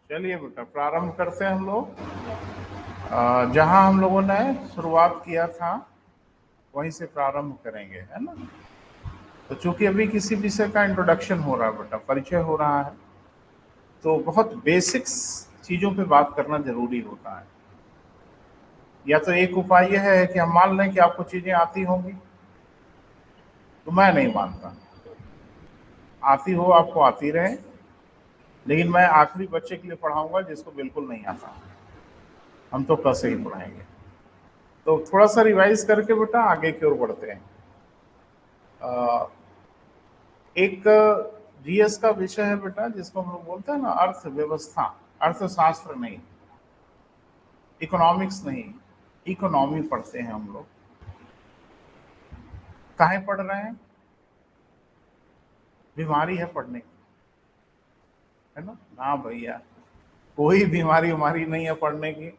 चलिए बेटा प्रारंभ करते हैं हम लोग। जहां हम लोगों ने शुरुआत किया था वहीं से प्रारंभ करेंगे, है ना। तो चूंकि अभी किसी विषय का इंट्रोडक्शन हो रहा है बेटा, परिचय हो रहा है, तो बहुत बेसिक्स चीजों पे बात करना जरूरी होता है। या तो एक उपाय यह है कि हम मान लें कि आपको चीजें आती होंगी, तो मैं नहीं मानता। आती हो आपको आती रहे, लेकिन मैं आखिरी बच्चे के लिए पढ़ाऊंगा जिसको बिल्कुल नहीं आता। हम तो क से ही पढ़ाएंगे। तो थोड़ा सा रिवाइज करके बेटा आगे की ओर बढ़ते हैं। एक जीएस का विषय है बेटा जिसको हम लोग बोलते हैं ना अर्थव्यवस्था। अर्थशास्त्र नहीं, इकोनॉमिक्स नहीं, इकोनॉमी पढ़ते हैं हम लोग। काहे पढ़ रहे हैं? बीमारी है पढ़ने की, है ना। ना भैया, कोई बीमारी उमारी नहीं है पढ़ने की।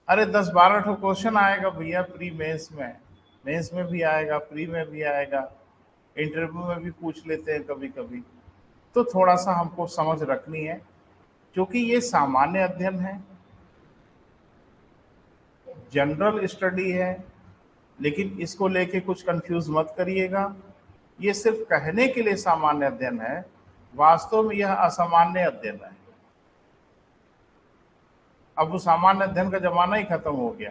अरे 10-12 ठो क्वेश्चन आएगा भैया प्री मेंस में, मेंस में भी आएगा, प्री में भी आएगा, इंटरव्यू में भी पूछ लेते हैं कभी कभी। तो थोड़ा सा हमको समझ रखनी है, क्योंकि ये सामान्य अध्ययन है, जनरल स्टडी है। लेकिन इसको लेके कुछ कंफ्यूज मत करिएगा। ये सिर्फ कहने के लिए सामान्य अध्ययन है, वास्तव में यह असामान्य अध्ययन है। अब वो सामान्य अध्ययन का जमाना ही खत्म हो गया।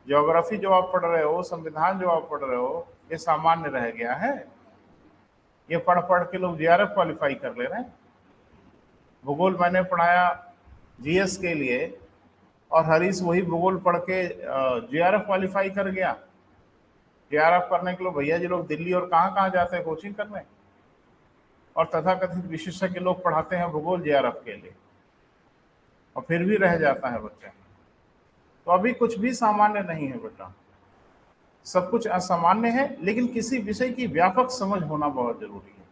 ज्योग्राफी जो आप पढ़ रहे हो, संविधान जो आप पढ़ रहे हो, ये सामान्य रह गया है। ये पढ़ पढ़ के लोग जीआरएफ क्वालिफाई कर ले रहे हैं। भूगोल मैंने पढ़ाया जीएस के लिए, और हरीश वही भूगोल पढ़ के जीआरएफ क्वालिफाई कर गया। जीआरएफ करने के लिए भैया जी लोग दिल्ली और कहाँ कहाँ जाते हैं कोचिंग करने, और तथाकथित विशेषज्ञ लोग पढ़ाते हैं भूगोल जीआरएफ के लिए, और फिर भी रह जाता है बच्चा। तो अभी कुछ भी सामान्य नहीं है बेटा, सब कुछ असामान्य है। लेकिन किसी विषय की व्यापक समझ होना बहुत जरूरी है।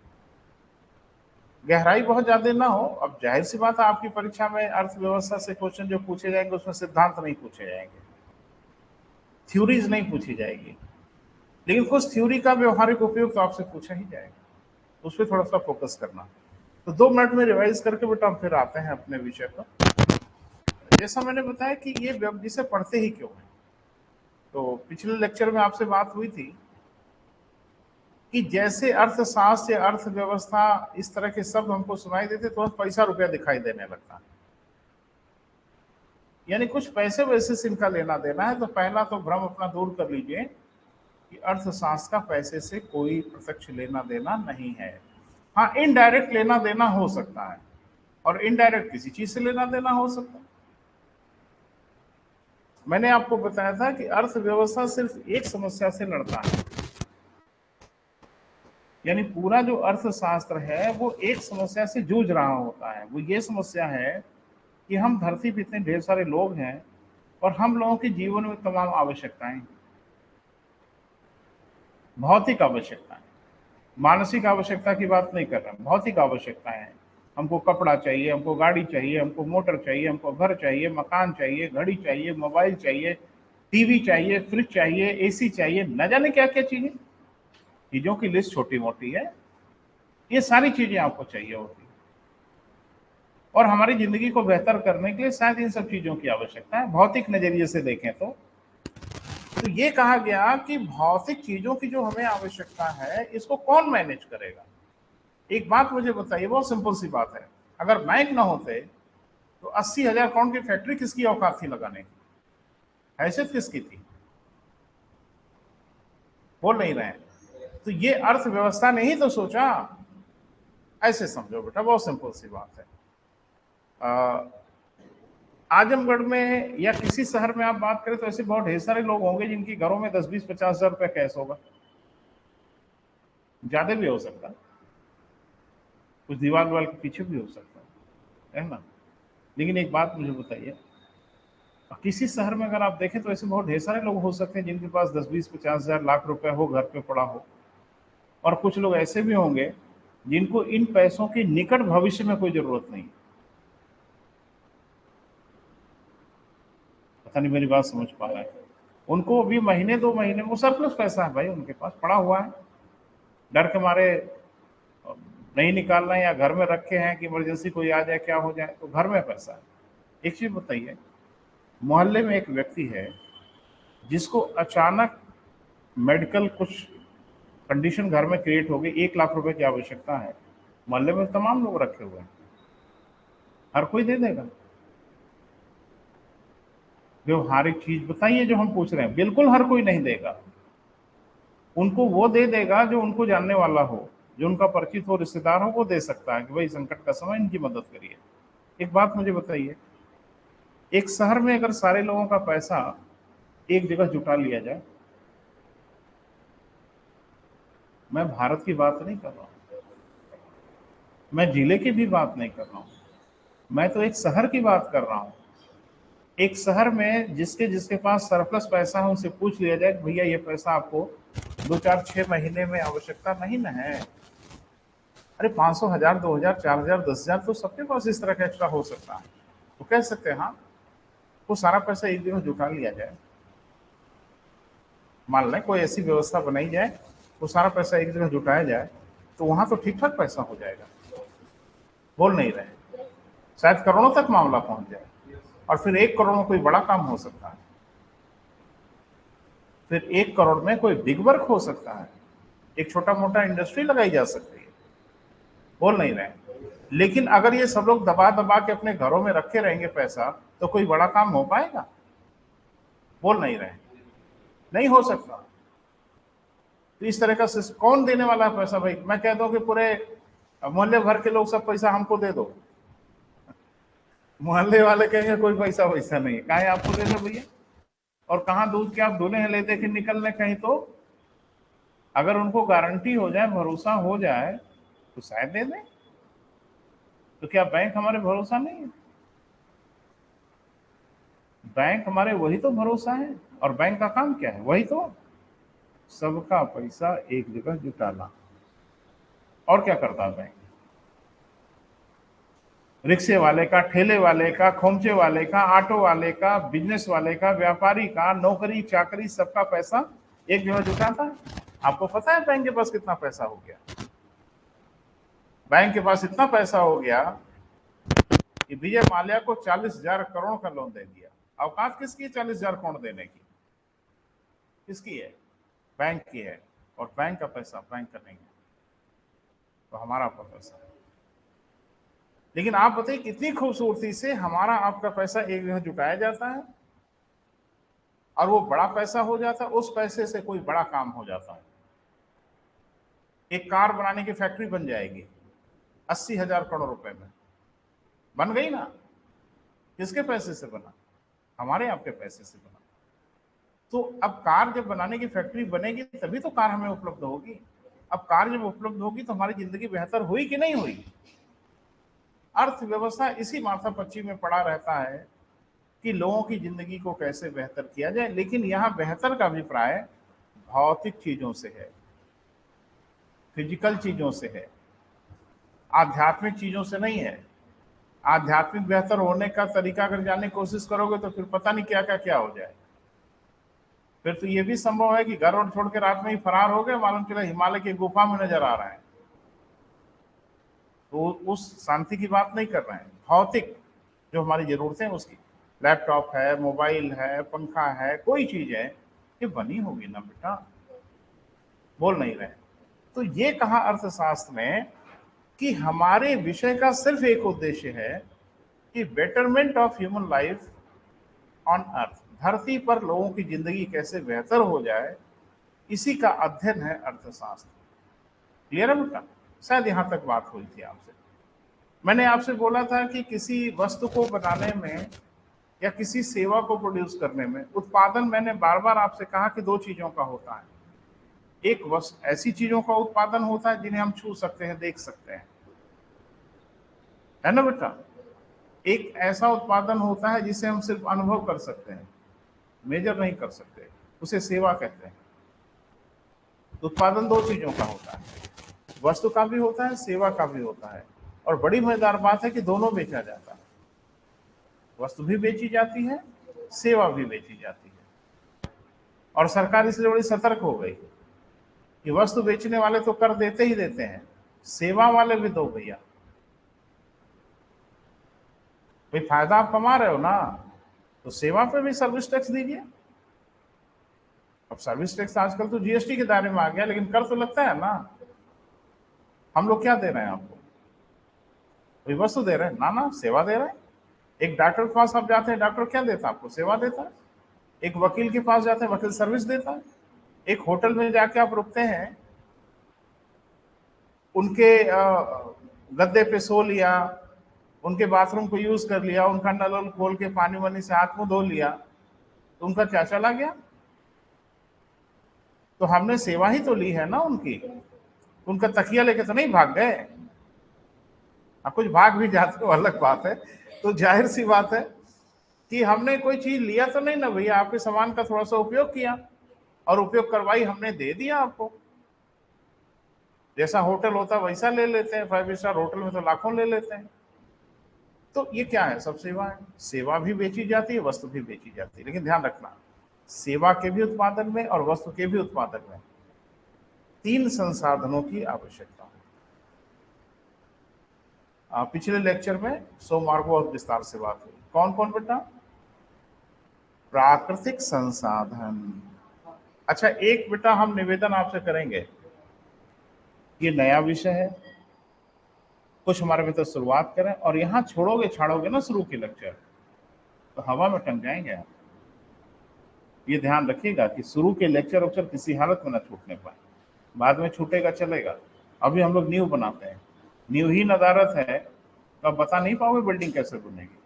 गहराई बहुत ज्यादा ना हो। अब जाहिर सी बात है, आपकी परीक्षा में अर्थव्यवस्था से क्वेश्चन जो पूछे जाएंगे उसमें सिद्धांत नहीं पूछे जाएंगे, थ्योरीज नहीं पूछी जाएगी, लेकिन कुछ थ्योरी का व्यवहारिक उपयोग तो आपसे पूछा ही जाएगा। उस पर थोड़ा सा फोकस करना। तो 2 मिनट में रिवाइज करके बेटा हम फिर आते हैं अपने विषय पर। जैसा मैंने बताया कि ये जिसे पढ़ते ही क्यों है, तो पिछले लेक्चर में आपसे बात हुई थी कि जैसे अर्थशास्त्र या अर्थव्यवस्था इस तरह के शब्द हमको सुनाई देते तो पैसा रुपया दिखाई देने लगता है, यानी कुछ पैसे वैसे से इनका लेना देना है। तो पहला तो भ्रम अपना दूर कर लीजिए कि अर्थशास्त्र का पैसे से कोई प्रत्यक्ष लेना देना नहीं है। हाँ, इनडायरेक्ट लेना देना हो सकता है, और इनडायरेक्ट किसी चीज से लेना देना हो सकता है। मैंने आपको बताया था कि अर्थव्यवस्था सिर्फ एक समस्या से लड़ता है, यानी पूरा जो अर्थशास्त्र है वो एक समस्या से जूझ रहा होता है। वो ये समस्या है कि हम धरती पर इतने ढेर सारे लोग हैं, और हम लोगों के जीवन में तमाम आवश्यकताएं, भौतिक आवश्यकताएं, मानसिक आवश्यकता की बात नहीं कर रहा, भौतिक आवश्यकताएं हैं। हमको कपड़ा चाहिए, हमको गाड़ी चाहिए, हमको मोटर चाहिए, हमको घर चाहिए, मकान चाहिए, घड़ी चाहिए, मोबाइल चाहिए, टीवी चाहिए, फ्रिज चाहिए, एसी चाहिए, न जाने क्या क्या चीजें। चीजों की लिस्ट छोटी मोटी है, ये सारी चीजें आपको चाहिए होती है। और हमारी जिंदगी को बेहतर करने के लिए शायद इन सब चीजों की आवश्यकता है, भौतिक नजरिए से देखें तो ये कहा गया कि भौतिक चीजों की जो हमें आवश्यकता है इसको कौन मैनेज करेगा। एक बात मुझे बताइए, बहुत सिंपल सी बात है, अगर बैंक ना होते तो 80,000 करोड़ की फैक्ट्री किसकी औकात थी लगाने की? हैसियत किसकी थी? बोल नहीं रहे हैं। तो ये अर्थव्यवस्था ने ही तो सोचा। ऐसे समझो बेटा, बहुत सिंपल सी बात है। आजमगढ़ में या किसी शहर में आप बात करें तो ऐसे बहुत ढेर सारे लोग होंगे जिनकी घरों में 10-20-50 हज़ार रुपया कैश होगा, ज्यादा भी हो सकता है, कुछ दीवार वाल के पीछे भी हो सकता है ना। लेकिन एक बात मुझे बताइए, किसी शहर में अगर आप देखें तो ऐसे बहुत ढेर सारे लोग हो सकते हैं जिनके पास 10-20-50 हज़ार लाख रुपए हो, घर पे पड़ा हो। और कुछ लोग ऐसे भी होंगे जिनको इन पैसों की निकट भविष्य में कोई जरूरत नहीं। पता नहीं मेरी बात समझ पा रहा है? उनको भी महीने 2 महीने वो सरप्लस पैसा है भाई, उनके पास पड़ा हुआ है, डर के मारे नहीं निकालना है या घर में रखे हैं कि इमरजेंसी कोई आ जाए क्या हो जाए, तो घर में पैसा है। एक चीज बताइए, मोहल्ले में एक व्यक्ति है जिसको अचानक मेडिकल कुछ कंडीशन घर में क्रिएट हो गई, 1 लाख रुपए की आवश्यकता है, मोहल्ले में तमाम लोग रखे हुए हैं, हर कोई दे देगा? व्यवहारिक चीज बताइए जो हम पूछ रहे हैं, बिल्कुल हर कोई नहीं देगा। उनको वो दे देगा जो उनको जानने वाला हो, जो उनका परिचित हो, रिश्तेदार हो, वो दे सकता है कि भाई संकट का समय इनकी मदद करिए। एक बात मुझे बताइए, एक शहर में अगर सारे लोगों का पैसा एक जगह जुटा लिया जाए, मैं भारत की बात नहीं कर रहा हूं, मैं जिले की भी बात नहीं कर रहा हूं, मैं तो एक शहर की बात कर रहा हूं। एक शहर में जिसके जिसके पास सरप्लस पैसा है उनसे पूछ लिया जाए कि भैया ये पैसा आपको 2 4 6 महीने में आवश्यकता नहीं ना है? अरे 500, 1000, 2000, 4000, 10,000 तो सबके पास इस तरह का एक्स्ट्रा हो सकता है। तो कह सकते हैं हाँ, वो सारा पैसा एक जगह जुटा लिया जाए, मान लें कोई ऐसी व्यवस्था बनाई जाए, वो सारा पैसा एक जगह जुटाया जाए, तो वहां तो ठीक ठाक पैसा हो जाएगा। बोल नहीं रहे, शायद करोड़ों तक मामला पहुंच जाए, और फिर 1 करोड़ में कोई बड़ा काम हो सकता है, फिर 1 करोड़ में कोई बिग वर्क हो सकता है, एक छोटा मोटा इंडस्ट्री लगाई जा सकती है। बोल नहीं रहे, लेकिन अगर ये सब लोग दबा दबा के अपने घरों में रखे रहेंगे पैसा, तो कोई बड़ा काम हो पाएगा? बोल नहीं रहे, नहीं हो सकता। तो इस तरह का कौन देने वाला है पैसा? भाई मैं कह दूं कि पूरे मोहल्ले भर के लोग सब पैसा हमको दे दो, मोहल्ले वाले कहेंगे कोई पैसा वैसा नहीं है, कहा आपको दे दो भैया, और कहाँ दूध के आप दूल्हे हैं ले दे के निकलने कहीं? तो अगर उनको गारंटी हो जाए, भरोसा हो जाए, तो शायद दे दें। तो क्या बैंक हमारे भरोसा नहीं है? बैंक हमारे वही तो भरोसा है, और बैंक का काम क्या है? वही तो सबका पैसा एक जगह जुटाना। और क्या करता है बैंक? रिक्शे वाले का, ठेले वाले का, खोमचे वाले का, ऑटो वाले का, बिजनेस वाले का, व्यापारी का, नौकरी चाकरी, सबका पैसा एक जगह जुटाता है। आपको पता है बैंक के पास कितना पैसा हो गया? बैंक के पास इतना पैसा हो गया कि विजय माल्या को 40,000 करोड़ का लोन दे दिया। औकात किसकी है 40,000 करोड़ देने की? किसकी है? बैंक की है। और बैंक का पैसा बैंक का नहीं है, तो हमारा पैसा है। लेकिन आप बताइए कितनी खूबसूरती से हमारा आपका पैसा एक जगह जुटाया जाता है, और वो बड़ा पैसा हो जाता है, उस पैसे से कोई बड़ा काम हो जाता है। एक कार बनाने की फैक्ट्री बन जाएगी 80,000 करोड़ रुपए में, बन गई ना? किसके पैसे से बना? हमारे आपके पैसे से बना। तो अब कार जब बनाने की फैक्ट्री बनेगी तभी तो कार हमें उपलब्ध होगी। अब कार जब उपलब्ध होगी तो हमारी जिंदगी बेहतर हुई कि नहीं हुई? अर्थव्यवस्था इसी माथापच्ची में पड़ा रहता है कि लोगों की जिंदगी को कैसे बेहतर किया जाए, लेकिन यहाँ बेहतर का अभिप्राय भौतिक चीजों से है, फिजिकल चीजों से है, आध्यात्मिक चीजों से नहीं है। आध्यात्मिक बेहतर होने का तरीका अगर जानने की कोशिश करोगे तो फिर पता नहीं क्या क्या क्या हो जाए। फिर तो ये भी संभव है कि घर और छोड़ के रात में ही फरार हो गए, मालूम चला हिमालय की गुफा में नजर आ रहा है। तो उस शांति की बात नहीं कर रहे हैं, भौतिक जो हमारी जरूरतें उसकी, लैपटॉप है, मोबाइल है, पंखा है, कोई चीज है, ये बनी होगी ना बेटा? बोल नहीं रहे। तो ये कहा अर्थशास्त्र में कि हमारे विषय का सिर्फ एक उद्देश्य है कि betterment of human life on earth, धरती पर लोगों की जिंदगी कैसे बेहतर हो जाए, इसी का अध्ययन है अर्थशास्त्र। क्लियर है बेटा? शायद यहां तक बात हुई थी आपसे। मैंने आपसे बोला था कि किसी वस्तु को बनाने में या किसी सेवा को प्रोड्यूस करने में उत्पादन, मैंने बार बार आपसे कहा कि 2 चीजों का होता है। एक वस्तु ऐसी चीजों का उत्पादन होता है जिन्हें हम छू सकते हैं, देख सकते हैं, है ना बेटा? एक ऐसा उत्पादन होता है जिसे हम सिर्फ अनुभव कर सकते हैं, मेजर नहीं कर सकते, उसे सेवा कहते हैं। तो उत्पादन 2 चीजों का होता है, वस्तु का भी होता है, सेवा का भी होता है। और बड़ी मजेदार बात है कि दोनों बेचा जाता है, वस्तु भी बेची जाती है, सेवा भी बेची जाती है। और सरकार इसलिए बड़ी सतर्क हो गई कि वस्तु बेचने वाले तो कर देते ही देते हैं, सेवा वाले भी दो भैया। भाई फायदा आप कमा रहे हो ना, तो सेवा पे भी सर्विस टैक्स दीजिए। अब सर्विस टैक्स आजकल तो जीएसटी के दायरे में आ गया, लेकिन कर तो लगता है ना। हम लोग क्या दे रहे हैं आपको? कोई वस्तु दे रहे हैं ना? ना, सेवा दे रहे हैं। एक डॉक्टर के पास आप जाते हैं, डॉक्टर क्या देता है आपको? सेवा देता है। एक वकील के पास जाते हैं, वकील सर्विस देता है। एक होटल में जाके आप रुकते हैं, उनके गद्दे पे सो लिया, उनके बाथरूम को यूज कर लिया, उनका नल खोल के पानी वानी से हाथ मुंह धो लिया, तो उनका क्या चला गया? तो हमने सेवा ही तो ली है ना उनकी। उनका तकिया लेके तो नहीं भाग गए। अब कुछ भाग भी जाते हो अलग बात है, तो जाहिर सी बात है कि हमने कोई चीज लिया तो नहीं ना भैया, आपके सामान का थोड़ा सा उपयोग किया और उपयोग करवाई हमने, दे दिया आपको। जैसा होटल होता वैसा ले लेते हैं, 5 स्टार होटल में तो लाखों ले लेते हैं। तो ये क्या है? सब सेवा है। सेवा भी बेची जाती है, वस्तु भी बेची जाती है, लेकिन ध्यान रखना, सेवा के भी उत्पादन में और वस्तु के भी उत्पादन में 3 संसाधनों की आवश्यकता है। पिछले लेक्चर में सोमवार को बहुत विस्तार से बात हुई। कौन कौन बेटा? प्राकृतिक संसाधन। अच्छा, एक बेटा हम निवेदन आपसे करेंगे, ये नया विषय है, कुछ हमारे भीतर शुरुआत करें, और यहां छोड़ोगे छाड़ोगे ना शुरू के लेक्चर, तो हवा में टंग जाएंगे आप। ये ध्यान रखिएगा कि शुरू के लेक्चर उक्चर किसी हालत में ना छूटने पाए। बाद में छूटेगा चलेगा। अभी हम लोग नींव बनाते हैं, नींव ही नदारत है तो आप बता नहीं पाओगे बिल्डिंग कैसे बनेगी।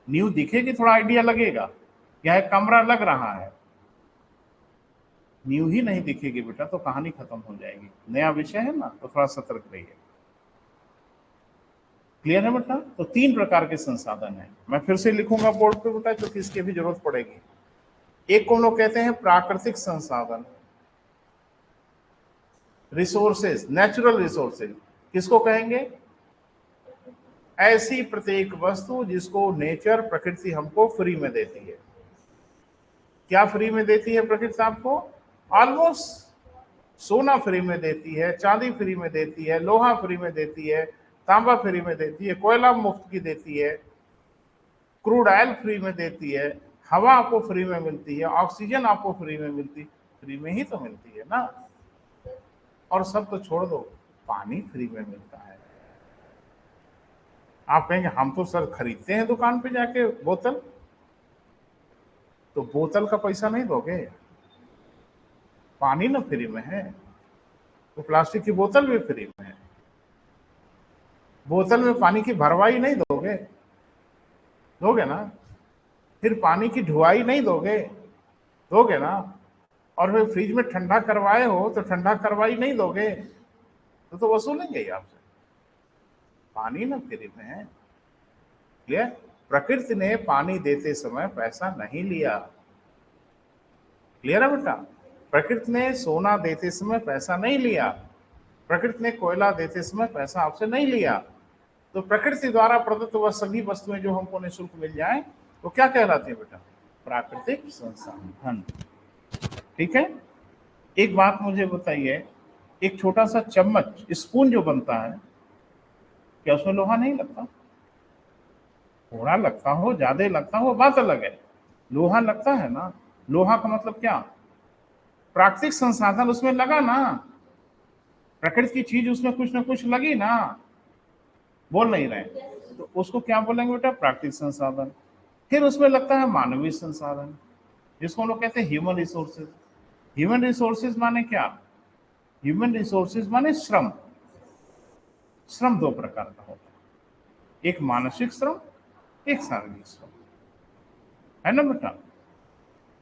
नींव दिखेगी, थोड़ा आइडिया लगेगा, यहाँ एक कमरा लग रहा है, नींव ही नहीं दिखेगी बेटा तो कहानी खत्म हो जाएगी। नया विषय है ना, तो थोड़ा सतर्क रहिए। क्लियर है बेटा? तो 3 प्रकार के संसाधन हैं, मैं फिर से लिखूंगा बोर्ड पे बेटा, क्योंकि इसकी भी जरूरत पड़ेगी। एक को हम लोग कहते हैं प्राकृतिक संसाधन, रिसोर्सेज, नेचुरल रिसोर्सेज। किसको कहेंगे? ऐसी प्रत्येक वस्तु जिसको नेचर, प्रकृति हमको फ्री में देती है। क्या फ्री में देती है प्रकृति आपको? ऑलमोस्ट सोना फ्री में देती है, चांदी फ्री में देती है, लोहा फ्री में देती है, तांबा फ्री में देती है, कोयला मुफ्त की देती है, क्रूड ऑयल फ्री में देती है, हवा आपको फ्री में मिलती है, ऑक्सीजन आपको फ्री में मिलती, फ्री में ही तो मिलती है ना। और सब तो छोड़ दो, पानी फ्री में मिलता है। आप कहेंगे हम तो सर खरीदते हैं दुकान पे जाके बोतल, तो बोतल का पैसा नहीं दोगे, पानी ना फ्री में है, तो प्लास्टिक की बोतल भी फ्री में है। बोतल में पानी की भरवाई नहीं दोगे, दोगे ना? फिर पानी की ढुआई नहीं दोगे, दोगे ना? और फिर फ्रिज में ठंडा करवाए हो तो ठंडा करवाई नहीं दोगे, तो वसूलेंगे ही आपसे। पानी ना फ्री में है। क्लियर? प्रकृति ने पानी देते समय पैसा नहीं लिया। क्लियर है बेटा? प्रकृति ने सोना देते समय पैसा नहीं लिया, प्रकृति ने कोयला देते समय पैसा आपसे नहीं लिया। तो प्रकृति द्वारा प्रदत्त वह सभी वस्तुएं जो हमको निःशुल्क मिल जाए, वो क्या कहलाती है बेटा? प्राकृतिक संसाधन। ठीक है? एक बात मुझे बताइए, एक छोटा सा चम्मच, स्पून जो बनता है, क्या उसमें लोहा नहीं लगता? थोड़ा लगता हो, ज्यादा लगता हो, बात अलग है, लोहा लगता है ना। लोहा का मतलब क्या? प्राकृतिक संसाधन उसमें लगा ना, प्रकृति की चीज उसमें कुछ ना कुछ लगी ना। बोल नहीं रहे, तो उसको क्या बोलेंगे बेटा? प्राकृतिक संसाधन। फिर उसमें लगता है मानवीय संसाधन, जिसको हम लोग कहते हैं ह्यूमन रिसोर्सेज। ह्यूमन रिसोर्सेज माने क्या? ह्यूमन रिसोर्सेज माने श्रम। श्रम 2 प्रकार का होता है, एक मानसिक श्रम, एक शारीरिक श्रम, है ना बेटा?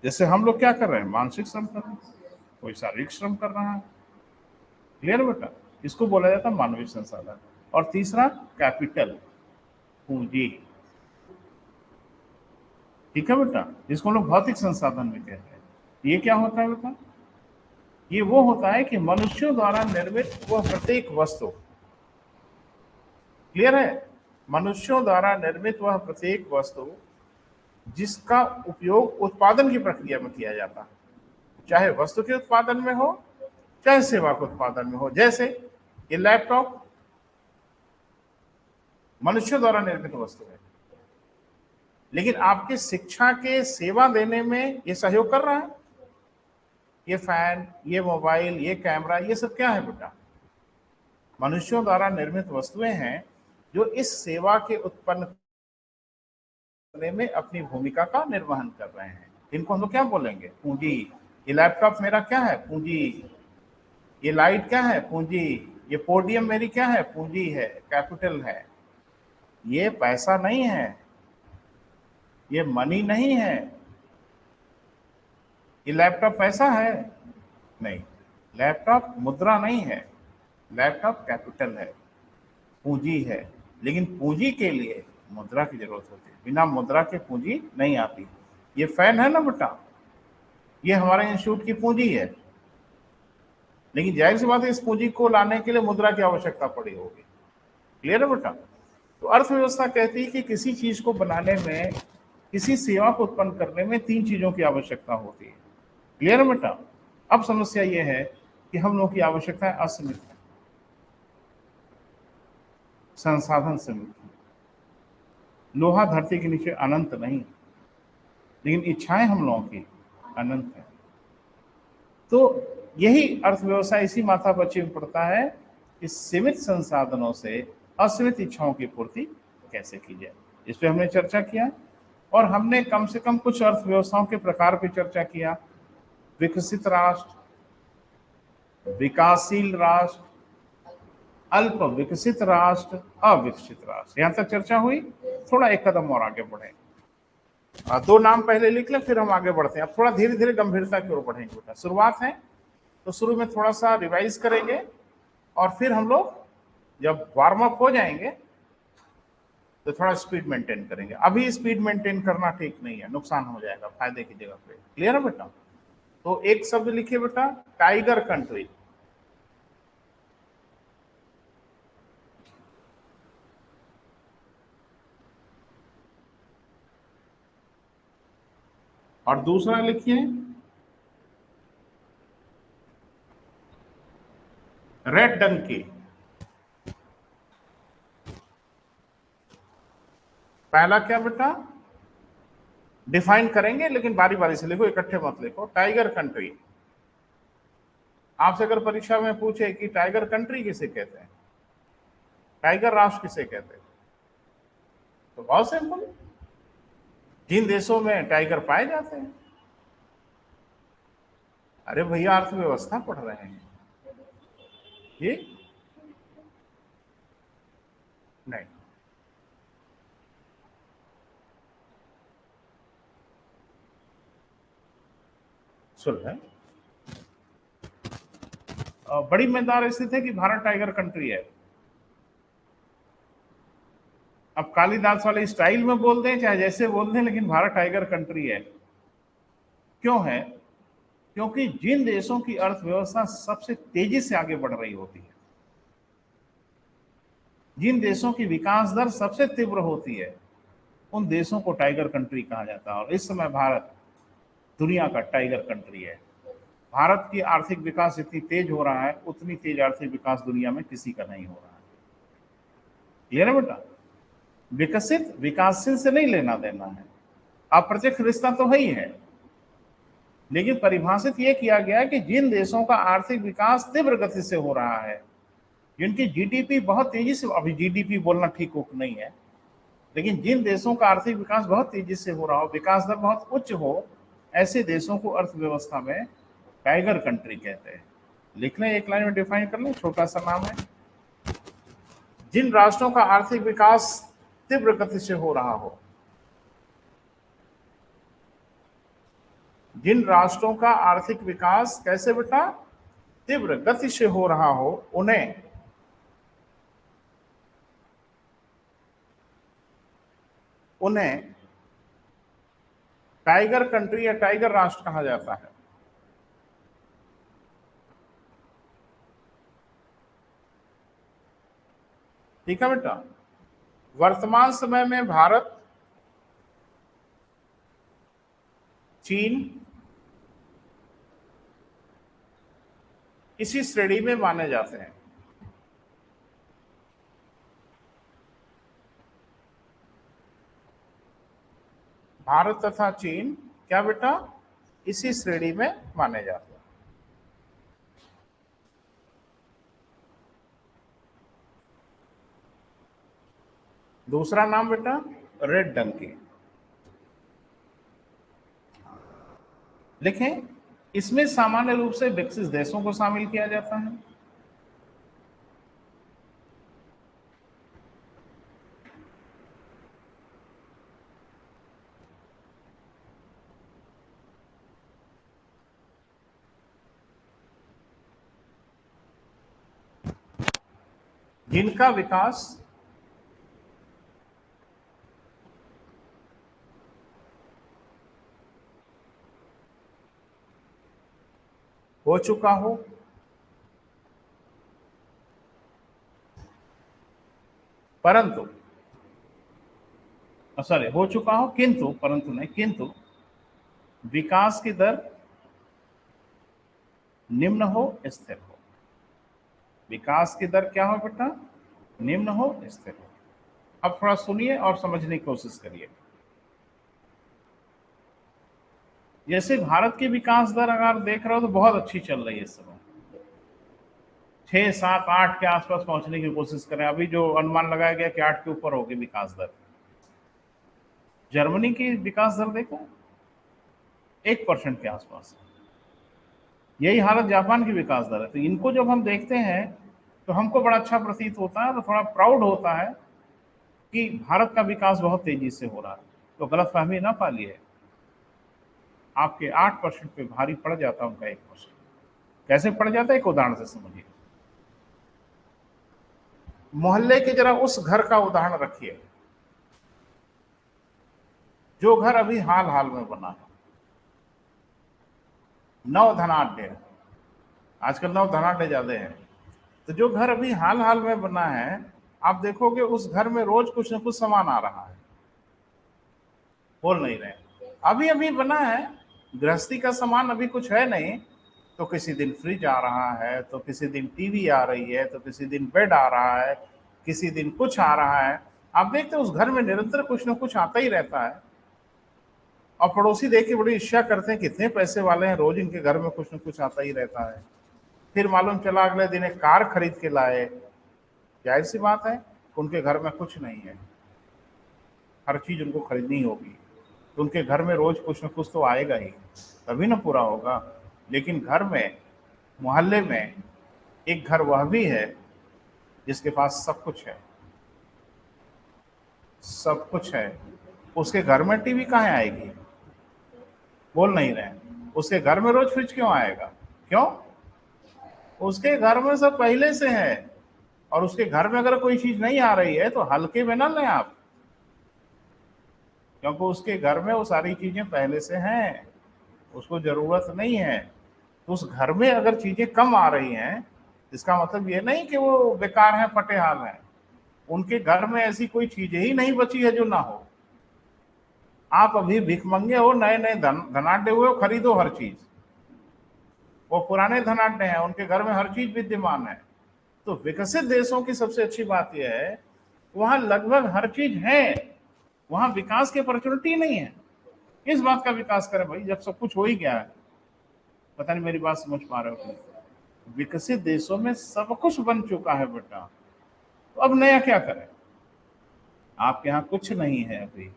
जैसे हम लोग क्या कर रहे हैं? मानसिक श्रम कर रहे हैं, कोई शारीरिक श्रम कर रहा है। क्लियर बेटा? इसको बोला जाता है मानवीय संसाधन। और तीसरा कैपिटल, पूंजी। ठीक है बेटा? जिसको हम लोग भौतिक संसाधन भी कहते हैं। ये क्या होता है बेटा? ये वो होता है कि मनुष्यों द्वारा निर्मित वह प्रत्येक वस्तु। क्लियर है? मनुष्यों द्वारा निर्मित वह प्रत्येक वस्तु जिसका उपयोग उत्पादन की प्रक्रिया में किया जाता है, चाहे वस्तु के उत्पादन में हो, चाहे सेवा के उत्पादन में हो। जैसे ये लैपटॉप मनुष्यों द्वारा निर्मित वस्तु है, लेकिन आपकी शिक्षा के सेवा देने में ये सहयोग कर रहा है। ये फैन, ये मोबाइल, ये कैमरा, ये सब क्या है बेटा? मनुष्यों द्वारा निर्मित वस्तुएं हैं जो इस सेवा के उत्पन्न करने में अपनी भूमिका का निर्वहन कर रहे हैं। इनको हम लोग क्या बोलेंगे? पूंजी। ये लैपटॉप मेरा क्या है? पूंजी। ये लाइट क्या है? पूंजी। ये पोडियम मेरी क्या है? पूंजी है, कैपिटल है। ये पैसा नहीं है, ये मनी नहीं है। ये लैपटॉप पैसा है? नहीं, लैपटॉप मुद्रा नहीं है, लैपटॉप कैपिटल है, पूंजी है। लेकिन पूंजी के लिए मुद्रा की जरूरत होती है, बिना मुद्रा के पूंजी नहीं आती। ये फैन है ना बेटा, ये हमारे इंस्टीट्यूट की पूंजी है, लेकिन जाहिर सी बात है इस पूंजी को लाने के लिए मुद्रा की आवश्यकता पड़ी होगी। क्लियर है बेटा? तो अर्थव्यवस्था कहती है कि किसी चीज को बनाने में, किसी सेवा को उत्पन्न करने में तीन चीजों की आवश्यकता होती है। क्लियर है बेटा? अब समस्या यह है कि हम लोगों की आवश्यकता असीमित है, संसाधन सीमित है। लोहा धरती के नीचे अनंत नहीं, लेकिन इच्छाएं हम लोगों की अनंत है। तो यही अर्थव्यवस्था इसी माथापच्ची में पड़ता है कि सीमित संसाधनों से असीमित इच्छाओं की पूर्ति कैसे की जाए। इस पे हमने चर्चा किया, और हमने कम से कम कुछ अर्थव्यवस्थाओं के प्रकार पे चर्चा किया। विकसित राष्ट्र, विकासशील राष्ट्र, अल्प विकसित राष्ट्र, अविकसित राष्ट्र। यहां तक चर्चा हुई। थोड़ा एक कदम और आगे बढ़े, दो नाम पहले लिख लें, फिर हम आगे बढ़ते हैं। अब थोड़ा धीरे धीरे गंभीरता की ओर बढ़ेंगे बेटा। शुरुआत है तो शुरू में थोड़ा सा रिवाइज करेंगे, और फिर हम लोग जब वार्म अप हो जाएंगे तो थोड़ा स्पीड मेंटेन करेंगे। अभी स्पीड मेंटेन करना ठीक नहीं है, नुकसान हो जाएगा फायदे की जगह पे। क्लियर है बेटा? तो एक शब्द लिखिए बेटा, टाइगर कंट्री। और दूसरा लिखिए रेड डंकी। पहला क्या बेटा? डिफाइन करेंगे, लेकिन बारी बारी से लिखो, इकट्ठे मत लिखो। Tiger country. आपसे अगर परीक्षा में पूछे कि टाइगर कंट्री किसे कहते हैं, टाइगर राष्ट्र किसे कहते हैं, तो बहुत सिंपल, जिन देशों में टाइगर पाए जाते हैं। अरे भैया, अर्थव्यवस्था पढ़ रहे हैं ये? नहीं, सुन रहे। बड़ी मजेदार स्थिति है कि भारत टाइगर कंट्री है। अब कालिदास वाले स्टाइल में बोल दें चाहे जैसे बोल दें, लेकिन भारत टाइगर कंट्री है। क्यों है? क्योंकि जिन देशों की अर्थव्यवस्था सबसे तेजी से आगे बढ़ रही होती है, जिन देशों की विकास दर सबसे तीव्र होती है, उन देशों को टाइगर कंट्री कहा जाता है। और इस समय भारत दुनिया का टाइगर कंट्री है। भारत की आर्थिक विकास इतनी तेज हो रहा है, उतनी तेज आर्थिक विकास दुनिया में किसी का नहीं हो रहा है। क्लियर है बेटा? विकसित विकासशील से नहीं लेना देना है, अप्रत्यक्ष रिश्ता तो है ही है, लेकिन परिभाषित यह किया गया है कि जिन देशों का आर्थिक विकास तीव्र गति से हो रहा है, जिनकी जीडीपी बहुत तेजी से, अभी जीडीपी बोलना ठीक नहीं है, लेकिन जिन देशों का आर्थिक विकास बहुत तेजी से हो रहा हो, विकास दर बहुत उच्च हो, ऐसे देशों को अर्थव्यवस्था में टाइगर कंट्री कहते हैं। लिख लें, एक लाइन में डिफाइन कर लें, छोटा सा नाम है। जिन राष्ट्रों का आर्थिक विकास तीव्र गति से हो रहा हो, जिन राष्ट्रों का आर्थिक विकास कैसे बेटा? तीव्र गति से हो रहा हो, उन्हें टाइगर कंट्री या टाइगर राष्ट्र कहा जाता है। ठीक है बेटा? वर्तमान समय में भारत, चीन इसी श्रेणी में माने जाते हैं। भारत तथा चीन क्या बेटा इसी श्रेणी में माने जाते हैं। दूसरा नाम बेटा रेड डंकी। लिखें, इसमें सामान्य रूप से विकसित देशों को शामिल किया जाता है। जिनका विकास हो चुका हो, परंतु सॉरी हो चुका हो किंतु, परंतु नहीं, किंतु विकास की दर निम्न हो, स्थिर हो। विकास की दर क्या हो बेटा, निम्न हो, स्थिर हो। अब थोड़ा सुनिए और समझने की कोशिश करिए। जैसे भारत की विकास दर अगर देख रहे हो तो बहुत अच्छी चल रही है इस समय, 6, 7, 8 के आसपास पहुंचने की कोशिश करें। अभी जो अनुमान लगाया गया कि 8 के ऊपर होगी विकास दर। जर्मनी की विकास दर देखो 1% के आसपास। यही हालत जापान की विकास दर है। तो इनको जब हम देखते हैं तो हमको बड़ा अच्छा प्रतीत होता है, तो थोड़ा प्राउड होता है कि भारत का विकास बहुत तेजी से हो रहा है। तो गलतफहमी ना पालिए, आपके 8% पे भारी पड़ जाता है उनका 1%। कैसे पड़ जाता है, एक उदाहरण से समझिए। मोहल्ले के जरा उस घर का उदाहरण रखिए जो घर अभी हाल हाल में बना है, नव धनाढ्य। आजकल नव धनाढ्य ज्यादा है। तो जो घर अभी हाल हाल में बना है, आप देखोगे उस घर में रोज कुछ न कुछ सामान आ रहा है। बोल नहीं रहे, अभी अभी बना है, गृहस्थी का सामान अभी कुछ है नहीं, तो किसी दिन फ्रिज आ रहा है, तो किसी दिन टीवी आ रही है, तो किसी दिन बेड आ रहा है, किसी दिन कुछ आ रहा है। आप देखते हो उस घर में निरंतर कुछ न कुछ आता ही रहता है। और पड़ोसी देख के बड़ी ईर्ष्या करते हैं, कितने पैसे वाले हैं, रोज इनके घर में कुछ न कुछ आता ही रहता है। फिर मालूम चला अगले दिन एक कार खरीद के लाए। जाहिर सी बात है उनके घर में कुछ नहीं है, हर चीज उनको खरीदनी होगी, तो उनके घर में रोज कुछ न कुछ तो आएगा ही, तभी ना पूरा होगा। लेकिन घर में, मोहल्ले में एक घर वह भी है जिसके पास सब कुछ है, सब कुछ है। उसके घर में टीवी कहाँ आएगी? बोल नहीं रहे, उसके घर में रोज फ्रिज क्यों आएगा? क्यों? उसके घर में सब पहले से है। और उसके घर में अगर कोई चीज नहीं आ रही है तो हल्के में ना लें आप, क्योंकि उसके घर में वो सारी चीजें पहले से हैं, उसको जरूरत नहीं है। तो उस घर में अगर चीजें कम आ रही हैं, इसका मतलब ये नहीं कि वो बेकार है, फटे हाल है। उनके घर में ऐसी कोई चीज ही नहीं बची है जो ना हो। आप अभी भिखमंगे हो, नए नए धनाढ्य हुए हो, खरीदो हर चीज। वो पुराने धनाढ्य हैं, उनके घर में हर चीज विद्यमान है। तो विकसित देशों की सबसे अच्छी बात यह है, वहां लगभग हर चीज है, वहां विकास की अपॉर्चुनिटी नहीं है। किस बात का विकास करें भाई जब सब कुछ हो ही गया है? पता नहीं मेरी बात समझ पा रहे हो कि विकसित देशों में सब कुछ बन चुका है बेटा, तो अब नया क्या करें? आपके यहाँ कुछ नहीं है अभी,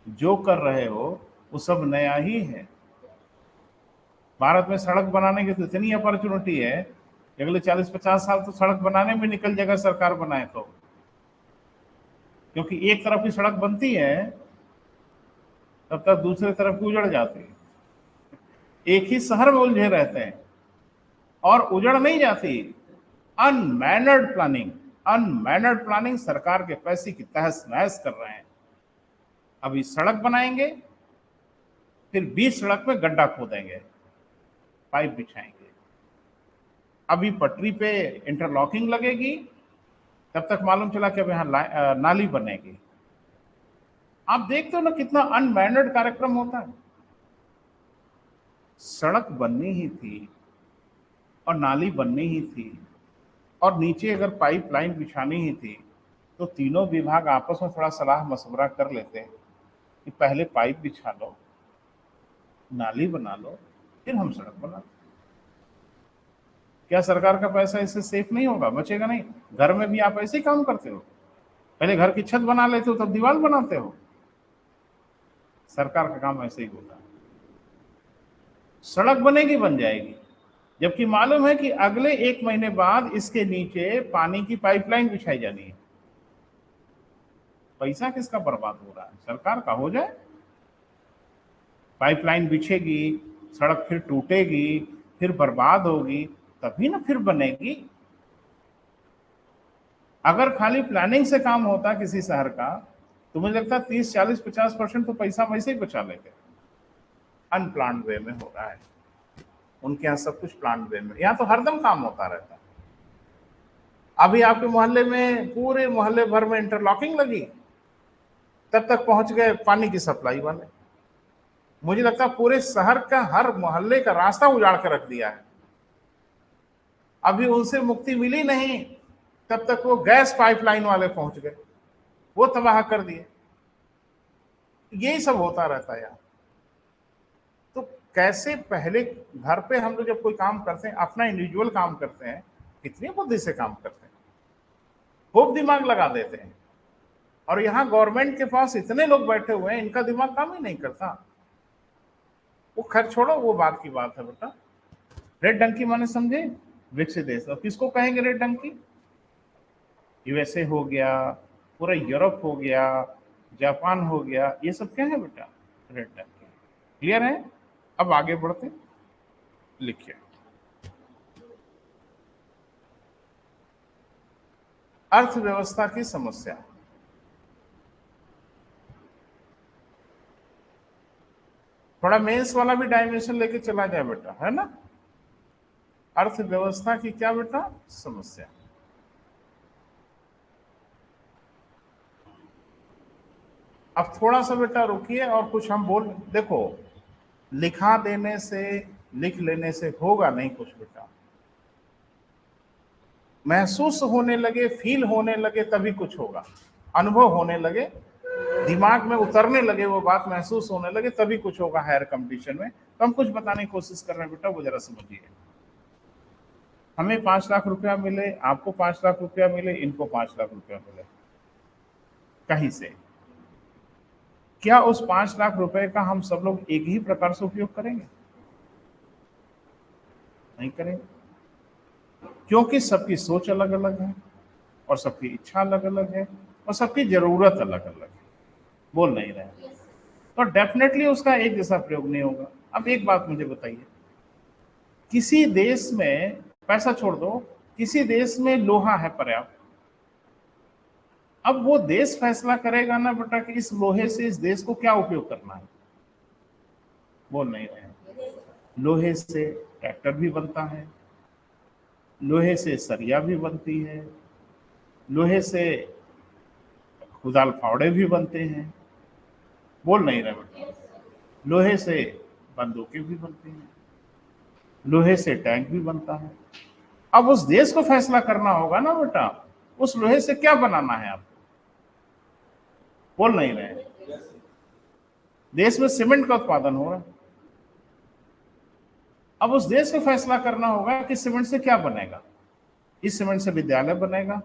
जो कर रहे हो वो सब नया ही है। भारत में सड़क बनाने की तो इतनी अपॉर्चुनिटी है कि अगले 40-50 साल तो सड़क बनाने में निकल जाएगा, सरकार बनाए तो। क्योंकि एक तरफ की सड़क बनती है तब तक दूसरे तरफ की उजड़ जाती है। एक ही शहर में उलझे रहते हैं और उजड़ नहीं जाती। अनमैनर्ड प्लानिंग, अनमैनर्ड प्लानिंग, सरकार के पैसे की तहस नहस कर रहे हैं। अभी सड़क बनाएंगे, फिर बीच सड़क में गड्ढा खोदेंगे, पाइप बिछाएंगे। अभी पटरी पे इंटरलॉकिंग लगेगी, तब तक मालूम चला कि अब यहाँ नाली बनेगी। आप देखते हो ना कितना अनमैनर्ड कार्यक्रम होता है। सड़क बननी ही थी और नाली बननी ही थी और नीचे अगर पाइपलाइन बिछानी ही थी, तो तीनों विभाग आपस में थोड़ा सलाह मशवरा कर लेते कि पहले पाइप बिछा लो, नाली बना लो, फिर हम सड़क बना लो। क्या सरकार का पैसा इससे सेफ नहीं होगा, बचेगा नहीं? घर में भी आप ऐसे ही काम करते हो, पहले घर की छत बना लेते हो तब दीवार बनाते हो। सरकार का काम ऐसे ही होता है। सड़क बनेगी, बन जाएगी, जबकि मालूम है कि अगले 1 महीने बाद इसके नीचे पानी की पाइपलाइन बिछाई जानी है। पैसा किसका बर्बाद हो रहा है? सरकार का। हो जाए, पाइपलाइन बिछेगी, सड़क फिर टूटेगी, फिर बर्बाद होगी, तभी ना फिर बनेगी। अगर खाली प्लानिंग से काम होता किसी शहर का तो मुझे लगता है 30, 40, 50% तो पैसा वैसे ही बचा लेते। अनप्लान्ड वे में हो रहा है, उनके यहाँ सब कुछ प्लान वे में। यहाँ तो हरदम काम होता रहता है। अभी आपके मोहल्ले में, पूरे मोहल्ले भर में इंटरलॉकिंग लगी, तब तक पहुंच गए पानी की सप्लाई वाले। मुझे लगता है पूरे शहर का हर मोहल्ले का रास्ता उजाड़ कर रख दिया है। अभी उनसे मुक्ति मिली नहीं, तब तक वो गैस पाइपलाइन वाले पहुंच गए, वो तबाह कर दिए। यही सब होता रहता है यार। तो कैसे पहले घर पे हम लोग जब कोई काम करते हैं, अपना इंडिविजुअल काम करते हैं, कितनी बुद्धि से काम करते हैं, खूब दिमाग लगा देते हैं। और यहाँ गवर्नमेंट के पास इतने लोग बैठे हुए हैं, इनका दिमाग काम ही नहीं करता। वो खैर छोड़ो, वो बात की बात है बेटा। रेड डंकी माने समझे? विकसित देश। तो किसको कहेंगे रेड डंकी? यूएसए हो गया, पूरा यूरोप हो गया, जापान हो गया, ये सब क्या है बेटा? रेड डंकी। क्लियर है? अब आगे बढ़ते, लिखिए। अर्थव्यवस्था की समस्या। थोड़ा मेंस वाला भी डायमेंशन लेके चला जाए बेटा, है ना? अर्थव्यवस्था की क्या बेटा? समस्या। अब थोड़ा सा बेटा रुकिए और कुछ हम बोल, देखो, लिखा देने से, लिख लेने से होगा नहीं कुछ बेटा। महसूस होने लगे, फील होने लगे, तभी कुछ होगा। अनुभव होने लगे, दिमाग में उतरने लगे, वो बात महसूस होने लगे, तभी कुछ होगा हायर कंपटीशन में। तो हम कुछ बताने की कोशिश कर रहे हैं बेटा, वो जरा समझिए। हमें 5 लाख रुपया मिले, आपको 5 लाख रुपया मिले, इनको 5 लाख रुपया मिले कहीं से, क्या उस 5 लाख रुपए का हम सब लोग एक ही प्रकार से उपयोग करेंगे? नहीं करेंगे, क्योंकि सबकी सोच अलग अलग है, और सबकी इच्छा अलग अलग है, और सबकी जरूरत अलग अलग है। बोल नहीं रहे, तो डेफिनेटली उसका एक जैसा प्रयोग नहीं होगा। अब एक बात मुझे बताइए, किसी देश में, पैसा छोड़ दो, किसी देश में लोहा है पर्याप्त, अब वो देश फैसला करेगा ना बेटा कि इस लोहे से इस देश को क्या उपयोग करना है। बोल नहीं रहे, लोहे से ट्रैक्टर भी बनता है, लोहे से सरिया भी बनती है, लोहे से खुदाल फावड़े भी बनते हैं। बोल नहीं रहे बेटा, लोहे से बंदूकें भी बनती हैं, लोहे से टैंक भी बनता है। अब उस देश को फैसला करना होगा ना बेटा, उस लोहे से क्या बनाना है आपको। बोल नहीं रहे, देश में सीमेंट का उत्पादन हो रहा है, अब उस देश को फैसला करना होगा कि सीमेंट से क्या बनेगा। इस सीमेंट से विद्यालय बनेगा,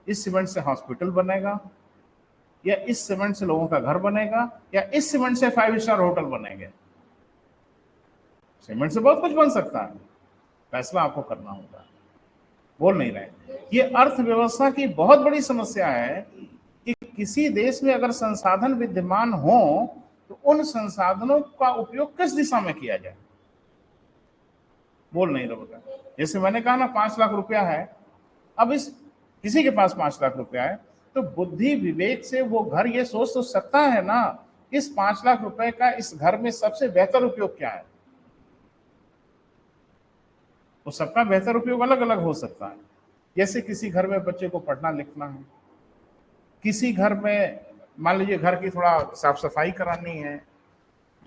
इस सीमेंट से हॉस्पिटल बनेगा, या इस सीमेंट से लोगों का घर बनेगा, या इस सीमेंट से 5 स्टार होटल बनेंगे। सीमेंट से बहुत कुछ बन सकता है, फैसला आपको करना होगा। बोल नहीं रहे, ये अर्थव्यवस्था की बहुत बड़ी समस्या है कि किसी देश में अगर संसाधन विद्यमान हो तो उन संसाधनों का उपयोग किस दिशा में किया जाए। बोल नहीं रहे, जैसे मैंने कहा ना 5 लाख रुपया है, अब इस किसी के पास 5 लाख रुपया है, तो बुद्धि विवेक से वो घर ये सोच तो सकता है ना, इस 5 लाख रुपए का इस घर में सबसे बेहतर उपयोग क्या है। तो सबका बेहतर उपयोग अलग अलग हो सकता है। जैसे किसी घर में बच्चे को पढ़ना लिखना है, किसी घर में मान लीजिए घर की थोड़ा साफ सफाई करानी है,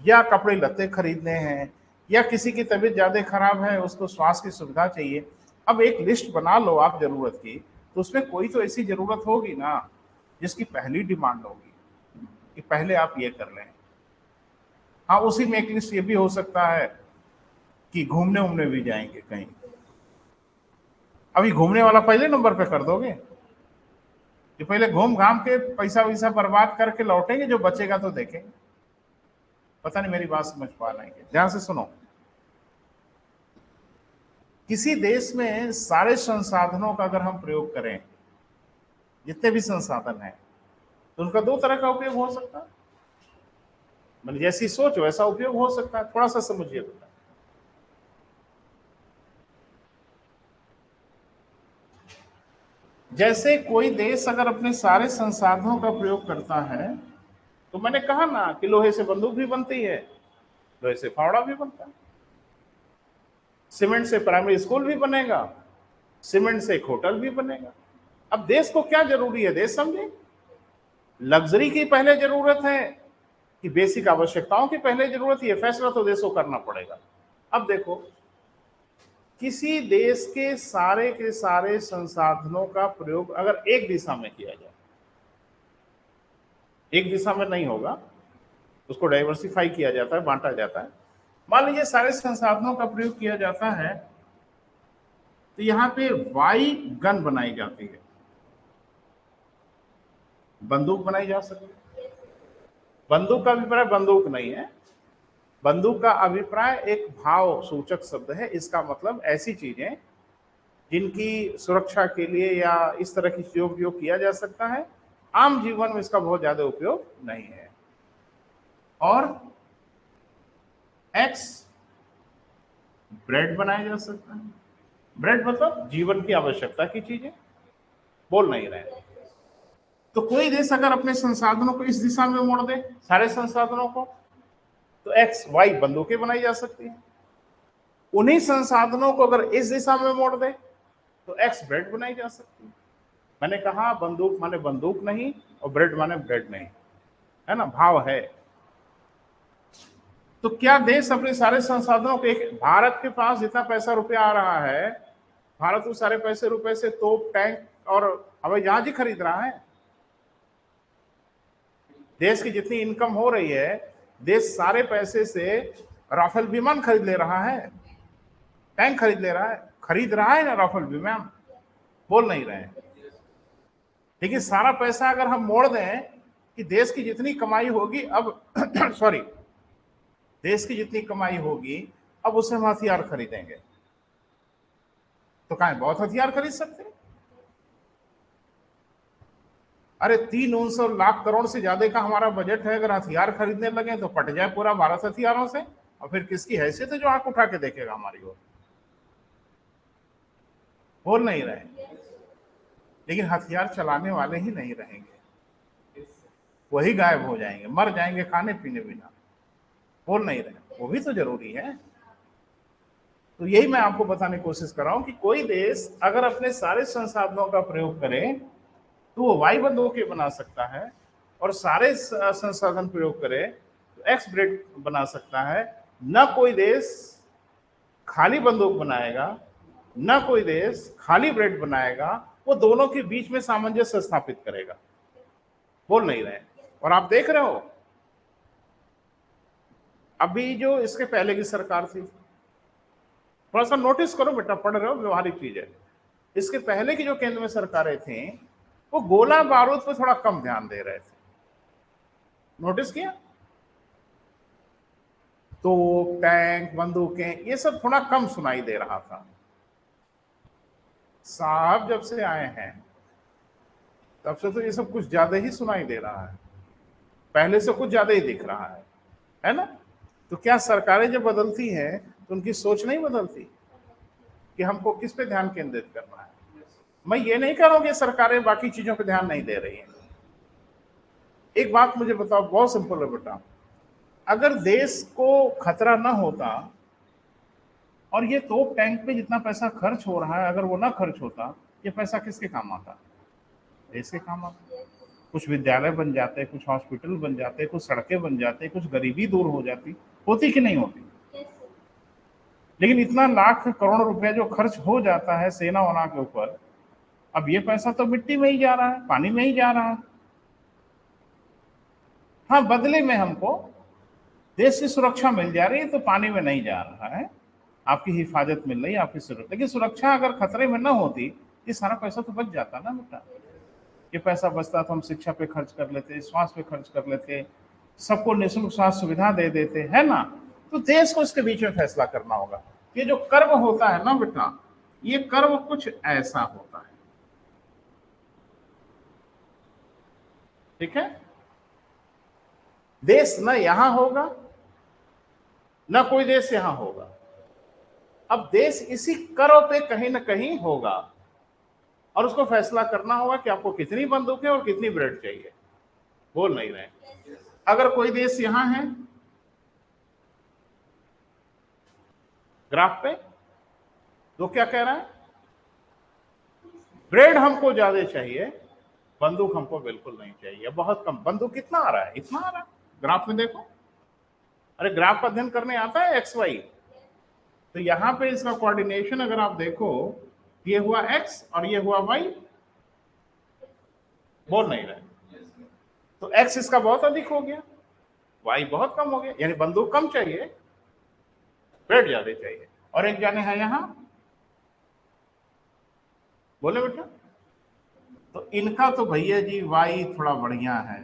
या कपड़े लत्ते खरीदने हैं, या किसी की तबीयत ज्यादा खराब है, उसको स्वास्थ्य की सुविधा चाहिए। अब एक लिस्ट बना लो आप जरूरत की, तो उसमें कोई तो ऐसी जरूरत होगी ना जिसकी पहली डिमांड होगी कि पहले आप ये कर लें। हाँ, उसी में एक लिस्ट ये भी हो सकता है कि घूमने उमने भी जाएंगे कहीं। अभी घूमने वाला पहले नंबर पे कर दोगे कि पहले घूम घाम के पैसा वैसा बर्बाद करके लौटेंगे, जो बचेगा तो देखेंगे। पता नहीं मेरी बात समझ पा रहे हैं? ध्यान से सुनो। किसी देश में सारे संसाधनों का अगर हम प्रयोग करें, जितने भी संसाधन हैं, तो उनका दो तरह का उपयोग हो सकता है। मतलब जैसी सोच वैसा उपयोग हो सकता है। थोड़ा सा समझिए बेटा। जैसे कोई देश अगर अपने सारे संसाधनों का प्रयोग करता है, तो मैंने कहा ना कि लोहे से बंदूक भी बनती है, लोहे से फावड़ा भी बनता है, सीमेंट से प्राइमरी स्कूल भी बनेगा, सीमेंट से एक होटल भी बनेगा। अब देश को क्या जरूरी है, देश समझे। लग्जरी की पहले जरूरत है कि बेसिक आवश्यकताओं की पहले जरूरत, ये फैसला तो देश को करना पड़ेगा। अब देखो, किसी देश के सारे संसाधनों का प्रयोग अगर एक दिशा में किया जाए, एक दिशा में नहीं होगा, उसको डाइवर्सिफाई किया जाता है, बांटा जाता है। मान लीजिए सारे संसाधनों का प्रयोग किया जाता है, तो यहां पे वाई गन बनाई जाती है, बंदूक बनाई जा सकती है। बंदूक का अभिप्राय बंदूक नहीं है, बंदूक का अभिप्राय एक भाव सूचक शब्द है। इसका मतलब ऐसी चीजें जिनकी सुरक्षा के लिए या इस तरह की चीजों का उपयोग किया जा सकता है, आम जीवन में इसका बहुत ज्यादा उपयोग नहीं है। और एक्स, ब्रेड बनाया जा सकता है। ब्रेड मतलब जीवन की आवश्यकता की चीजें, बोल नहीं रहे। तो कोई देश अगर अपने संसाधनों को इस दिशा में मोड़ दे, सारे संसाधनों को, तो एक्स वाई बंदूकें बनाई जा सकती हैं। उन्हीं संसाधनों को अगर इस दिशा में मोड़ दे, तो एक्स ब्रेड बनाई जा सकती है। मैंने कहा बंदूक माने बंदूक नहीं, और ब्रेड माने ब्रेड नहीं, है ना, भाव है। तो क्या देश अपने सारे संसाधनों को, एक भारत के पास जितना पैसा रुपया आ रहा है, भारत उस सारे पैसे रुपए से तोप, टैंक और हवाई जहाज ही खरीद रहा है। देश की जितनी इनकम हो रही है, देश सारे पैसे से राफेल विमान खरीद ले रहा है, टैंक खरीद रहा है ना राफेल विमान, बोल नहीं रहे हैं। लेकिन सारा पैसा अगर हम मोड़ दें कि देश की जितनी कमाई होगी अब सॉरी, देश की जितनी कमाई होगी अब उससे हम हथियार खरीदेंगे, तो कहें बहुत हथियार खरीद सकते हैं। अरे 300 लाख करोड़ से ज्यादा का हमारा बजट है, अगर हथियार खरीदने लगे तो पट जाए पूरा भारत हथियारों से, और फिर किसकी हैसियत है जो आंख उठा के देखेगा हमारी ओर, बोल नहीं रहे। लेकिन हथियार चलाने वाले ही नहीं रहेंगे, वही गायब हो जाएंगे, मर जाएंगे खाने पीने बिना, बोल नहीं रहे। वो भी तो जरूरी है। तो यही मैं आपको बताने की कोशिश कर रहा हूं कि कोई देश अगर अपने सारे संसाधनों का प्रयोग करे, तो वो वाई बंदूकें बना सकता है, और सारे संसाधन प्रयोग करे तो एक्स ब्रेड बना सकता है। न कोई देश खाली बंदूक बनाएगा, न कोई देश खाली ब्रेड बनाएगा, वो दोनों के बीच में सामंजस्य स्थापित करेगा, बोल नहीं रहे। और आप देख रहे हो अभी जो इसके पहले की सरकार थी, थोड़ा सा नोटिस करो बेटा, पढ़ रहे हो, व्यवहारिक चीज है। इसके पहले की जो केंद्र में सरकारें थी, वो गोला बारूद पर थोड़ा कम ध्यान दे रहे थे, नोटिस किया? तो टैंक, बंदूकें, ये सब थोड़ा कम सुनाई दे रहा था। साहब जब से आए हैं तब से तो ये सब कुछ ज्यादा ही सुनाई दे रहा है, पहले से कुछ ज्यादा ही दिख रहा है ना? तो क्या सरकारें जब बदलती हैं तो उनकी सोच नहीं बदलती कि हमको किस पे ध्यान केंद्रित करना है? मैं ये नहीं कह रहा हूं कि सरकारें बाकी चीजों पे ध्यान नहीं दे रही हैं। एक बात मुझे बताओ, बहुत सिंपल है बेटा, अगर देश को खतरा ना होता और ये तोप टैंक पे जितना पैसा खर्च हो रहा है, अगर वो ना खर्च होता, ये पैसा किसके काम आता? देश के काम आता। कुछ विद्यालय बन जाते, कुछ हॉस्पिटल बन जाते, कुछ सड़कें बन जाते, कुछ गरीबी दूर हो जाती, होती कि नहीं होती? लेकिन इतना लाख करोड़ रुपया जो खर्च हो जाता है सेना वना के ऊपर, अब ये पैसा तो मिट्टी में ही जा रहा है, पानी में ही जा रहा है। हाँ, बदले में हमको देश की सुरक्षा मिल जा रही है तो पानी में नहीं जा रहा है, आपकी हिफाजत मिल रही है, आपकी सुरक्षा। लेकिन सुरक्षा अगर खतरे में न होती, ये सारा पैसा तो बच जाता ना बेटा। ये पैसा बचता तो हम शिक्षा पे खर्च कर लेते, स्वास्थ्य पे खर्च कर लेते, सबको निःशुल्क स्वास्थ्य सुविधा दे देते, है ना। तो देश को इसके बीच में फैसला करना होगा। ये जो कर्म होता है ना बेटा, ये कर्म कुछ ऐसा होता है, ठीक है। देश न यहां होगा, न कोई देश यहां होगा। अब देश इसी कर्म पे कहीं ना कहीं होगा, और उसको फैसला करना होगा कि आपको कितनी बंदूकें और कितनी ब्रेड चाहिए। बोल नहीं रहे। अगर कोई देश यहां है ग्राफ पे, तो क्या कह रहा है, ब्रेड हमको ज्यादा चाहिए, बंदूक हमको बिल्कुल नहीं चाहिए, बहुत कम। बंदूक कितना आ रहा है, इतना आ रहा है, ग्राफ में देखो। अरे ग्राफ का अध्ययन करने आता है एक्स वाई, तो यहां पे इसका कोऑर्डिनेशन अगर आप देखो, ये हुआ एक्स और ये हुआ वाई। बोल नहीं रहे। तो एक्स इसका बहुत अधिक हो गया, वाई बहुत कम हो गया, यानी बंदूक कम चाहिए, ब्रेड ज्यादा चाहिए। और एक जाने है यहां, बोले बेटा। तो इनका तो भैया जी वाई थोड़ा बढ़िया है,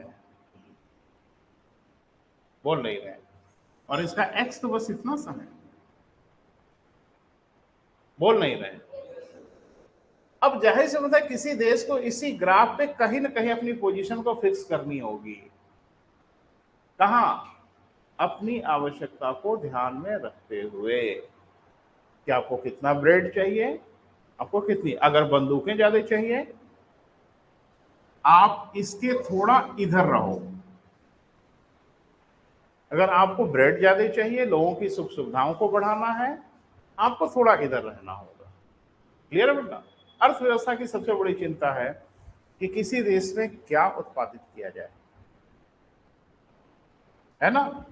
बोल नहीं रहे। और इसका एक्स तो बस इतना सा है, बोल नहीं रहे। अब जाहिर से मतलब किसी देश को इसी ग्राफ पे कहीं ना कहीं अपनी पोजीशन को फिक्स करनी होगी। कहां? अपनी आवश्यकता को ध्यान में रखते हुए कि आपको कितना ब्रेड चाहिए, आपको कितनी। अगर बंदूकें ज्यादा चाहिए, आप इसके थोड़ा इधर रहो। अगर आपको ब्रेड ज्यादा चाहिए, लोगों की सुख सुविधाओं को बढ़ाना है, आपको थोड़ा इधर रहना होगा। क्लियर है बेटा। अर्थव्यवस्था की सबसे बड़ी चिंता है कि किसी देश में क्या उत्पादित किया जाए, है ना।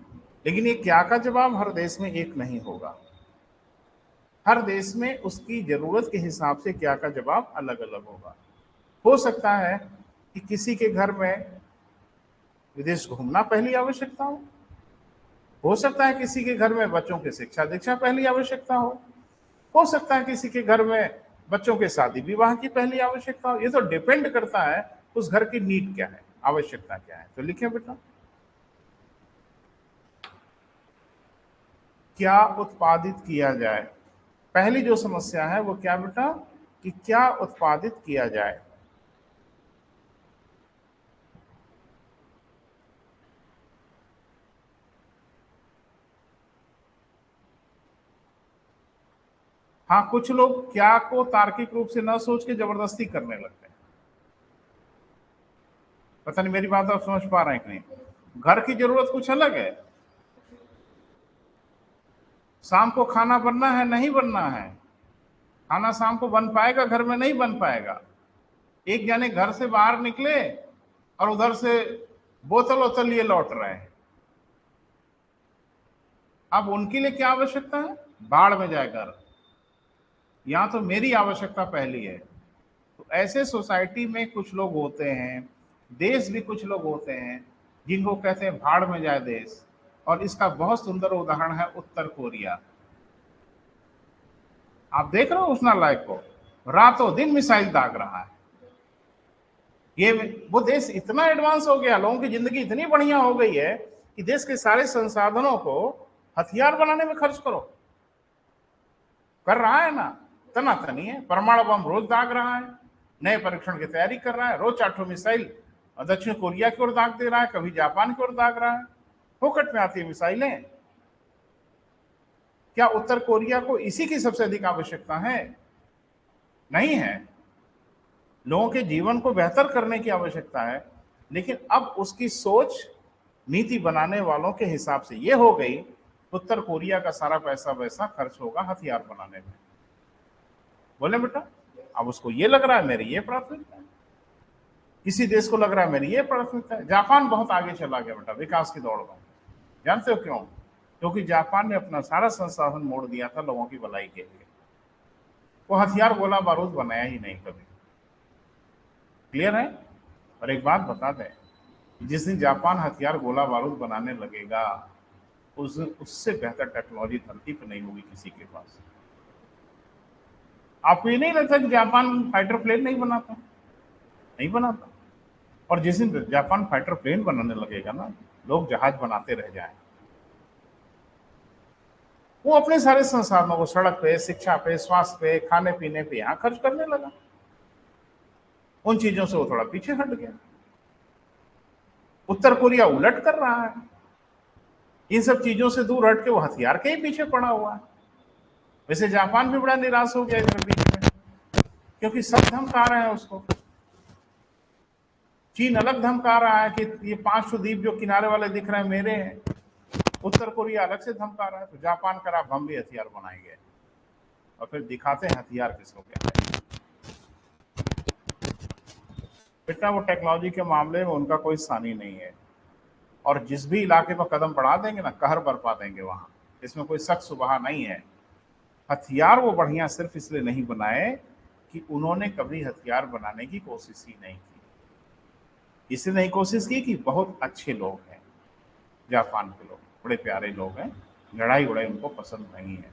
लेकिन ये क्या का जवाब हर देश में एक नहीं होगा। हर देश में उसकी जरूरत के हिसाब से क्या का जवाब अलग अलग होगा। हो सकता है कि किसी के घर में विदेश घूमना पहली आवश्यकता हो सकता है किसी के घर में बच्चों की शिक्षा दीक्षा पहली आवश्यकता हो सकता है किसी के घर में बच्चों के शादी विवाह की पहली आवश्यकता हो। ये तो डिपेंड करता है उस घर की नीड क्या है, आवश्यकता क्या है। तो लिखिए बेटा, क्या उत्पादित किया जाए। पहली जो समस्या है वो क्या बेटा, कि क्या उत्पादित किया जाए। हाँ, कुछ लोग क्या को तार्किक रूप से न सोच के जबरदस्ती करने लगते हैं। पता नहीं मेरी बात आप समझ पा रहे हैं कि नहीं। घर की जरूरत कुछ अलग है, शाम को खाना बनना है नहीं बनना है, खाना शाम को बन पाएगा, घर में नहीं बन पाएगा। एक जाने घर से बाहर निकले और उधर से बोतल वोतल लिए लौट रहे हैं। अब उनके लिए क्या आवश्यकता है, बाढ़ में जाए घर, यहां तो मेरी आवश्यकता पहली है। तो ऐसे सोसाइटी में कुछ लोग होते हैं, देश भी कुछ लोग होते हैं जिनको कहते हैं भाड़ में जाए देश। और इसका बहुत सुंदर उदाहरण है उत्तर कोरिया। आप देख रहे हो उस नालायक को, रातों दिन मिसाइल दाग रहा है। ये वो देश इतना एडवांस हो गया, लोगों की जिंदगी इतनी बढ़िया हो गई है कि देश के सारे संसाधनों को हथियार बनाने में खर्च करो। कर रहा है ना, तनातनी है, परमाणु बम रोज दाग रहा है, नए परीक्षण की तैयारी कर रहा है, रोज 4 मिसाइल दक्षिण कोरिया की ओर दाग दे रहा है, कभी जापान की ओर दाग रहा है। फोकट में आती है मिसाइलें। क्या उत्तर कोरिया को इसी की सबसे अधिक आवश्यकता है? नहीं है। लोगों के जीवन को बेहतर करने की आवश्यकता है, लेकिन अब उसकी सोच नीति बनाने वालों के हिसाब से ये हो गई, उत्तर कोरिया का सारा पैसा वैसा खर्च होगा हथियार बनाने में। बोले बेटा, अब उसको ये लग रहा है मेरी ये प्राथमिकता है, किसी देश को लग रहा है मेरी ये प्राथमिकता है। जापान बहुत आगे चला गया बेटा विकास की दौड़ में। जानते हो क्यों? क्योंकि जापान ने अपना सारा संसाधन मोड़ दिया था लोगों की भलाई के लिए। वो हथियार गोला बारूद बनाया ही नहीं कभी। क्लियर है। और एक बात बता दें, जिस दिन जापान हथियार गोला बारूद बनाने लगेगा, उससे बेहतर टेक्नोलॉजी धरती पर नहीं होगी किसी के पास। आपको ये नहीं लगता कि जापान फाइटर प्लेन नहीं बनाता? नहीं बनाता। और जिस दिन जापान फाइटर प्लेन बनाने लगेगा ना, लोग जहाज बनाते रह जाएं। वो अपने सारे संसाधनों को सड़क पे, शिक्षा पे, स्वास्थ्य पे, खाने पीने पे यहां खर्च करने लगा। उन चीजों से वो थोड़ा पीछे हट गया। उत्तर कोरिया उलट कर रहा है। इन सब चीजों से दूर हट के वो हथियार के ही पीछे पड़ा हुआ है। वैसे जापान भी बड़ा निराश हो गया इधर बीच में, क्योंकि सब धमका रहे हैं उसको। चीन अलग धमका रहा है कि ये 500 द्वीप जो किनारे वाले दिख रहे हैं मेरे हैं। उत्तर कोरिया अलग से धमका रहा है। तो जापान कर आप हम भी हथियार बनाएंगे, और फिर दिखाते हैं हथियार किसको क्या है। बेटा वो टेक्नोलॉजी के मामले में उनका कोई सानी नहीं है, और जिस भी इलाके पर कदम बढ़ा देंगे ना, कहर बरपा देंगे वहां। इसमें कोई शक सुबह नहीं है। हथियार वो बढ़िया सिर्फ इसलिए नहीं बनाए कि उन्होंने कभी हथियार बनाने की कोशिश ही नहीं की। इसलिए नहीं कोशिश की कि बहुत अच्छे लोग हैं जापान के लोग, बड़े प्यारे लोग हैं, लड़ाई उड़ाई उनको पसंद नहीं है।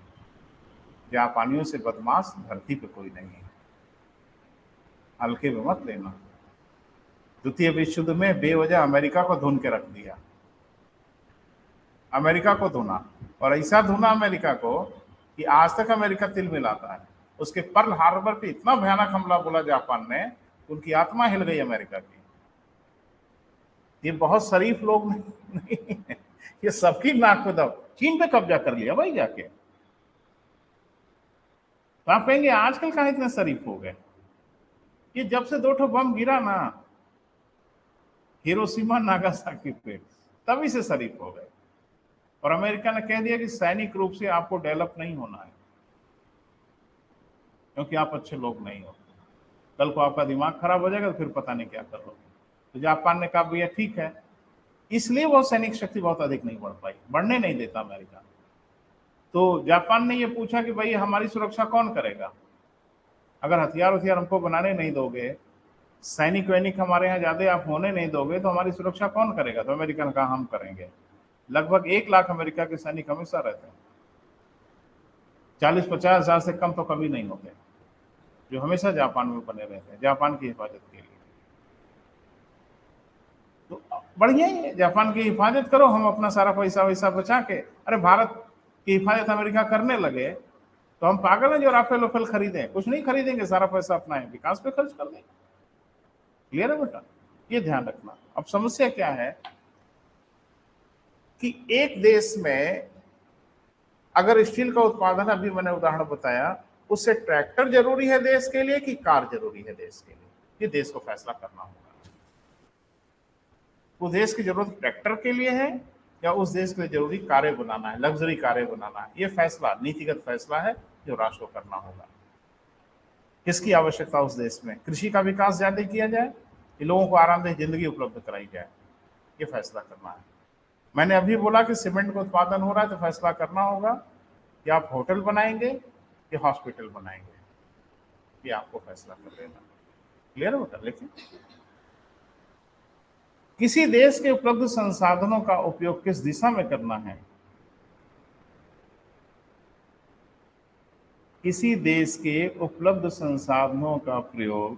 जापानियों से बदमाश धरती पे कोई नहीं है, हल्के में मत लेना। द्वितीय विश्व युद्ध में बेवजह अमेरिका को धुन के रख दिया, अमेरिका को धुना, और ऐसा धुना अमेरिका को कि आज तक अमेरिका तिल मिलाता है। उसके पर्ल हार्बर पे इतना भयानक हमला बोला जापान ने, उनकी आत्मा हिल गई अमेरिका की। ये बहुत शरीफ लोग नहीं है, ये सबकी नाक पे दब। चीन पे कब्जा कर लिया भाई जाके। तो आप कहेंगे आजकल कहाँ इतने शरीफ हो गए? ये जब से 2 बम गिरा ना हिरोशिमा नागासाकी पे, तभी से शरीफ हो गए। और अमेरिका ने कह दिया कि सैनिक रूप से आपको डेवलप नहीं होना है, क्योंकि आप अच्छे लोग नहीं हो। कल को आपका दिमाग खराब हो जाएगा तो फिर पता नहीं क्या करोगे। तो जापान ने कहा भैया ठीक है। इसलिए वो सैनिक शक्ति बहुत अधिक नहीं बढ़ पाई, बढ़ने नहीं देता अमेरिका। तो जापान ने ये पूछा कि भाई हमारी सुरक्षा कौन करेगा? अगर हथियार हमको बनाने नहीं दोगे, सैनिक वैनिक हमारे यहाँ ज्यादा आप होने नहीं दोगे, तो हमारी सुरक्षा कौन करेगा? तो अमेरिका ने कहा हम करेंगे। लगभग 1 लाख अमेरिका के सैनिक हमेशा रहते हैं, 40-50 हजार से कम तो कभी नहीं होते, जो हमेशा जापान में बने रहते हैं जापान की हिफाजत के लिए। तो बढ़िया ही है, जापान की हिफाजत करो, हम अपना सारा पैसा वैसा बचा के। अरे भारत की हिफाजत अमेरिका करने लगे तो हम पागल हैं जो राफेल वफेल खरीदें? कुछ नहीं खरीदेंगे, सारा पैसा अपना है विकास पे खर्च कर देंगे। क्लियर है बेटा? ये ध्यान रखना। अब समस्या क्या है कि एक देश में अगर स्टील का उत्पादन, अभी मैंने उदाहरण बताया, उससे ट्रैक्टर जरूरी है देश के लिए कि कार जरूरी है देश के लिए? ये देश को फैसला करना होगा। वो देश की जरूरत ट्रैक्टर के लिए है या उस देश के लिए जरूरी कारें बनाना है, लग्जरी कारें बनाना है? ये फैसला नीतिगत फैसला है जो राष्ट्र को करना होगा। किसकी आवश्यकता उस देश में? कृषि का विकास ज्यादा किया जाए कि लोगों को आरामदेह जिंदगी उपलब्ध कराई जाए? ये फैसला करना है। मैंने अभी बोला कि सीमेंट का उत्पादन हो रहा है, तो फैसला करना होगा कि आप होटल बनाएंगे कि हॉस्पिटल बनाएंगे। ये आपको फैसला कर लेना। क्लियर है बेटा? लेकिन किसी देश के उपलब्ध संसाधनों का उपयोग किस दिशा में करना है, किसी देश के उपलब्ध संसाधनों का प्रयोग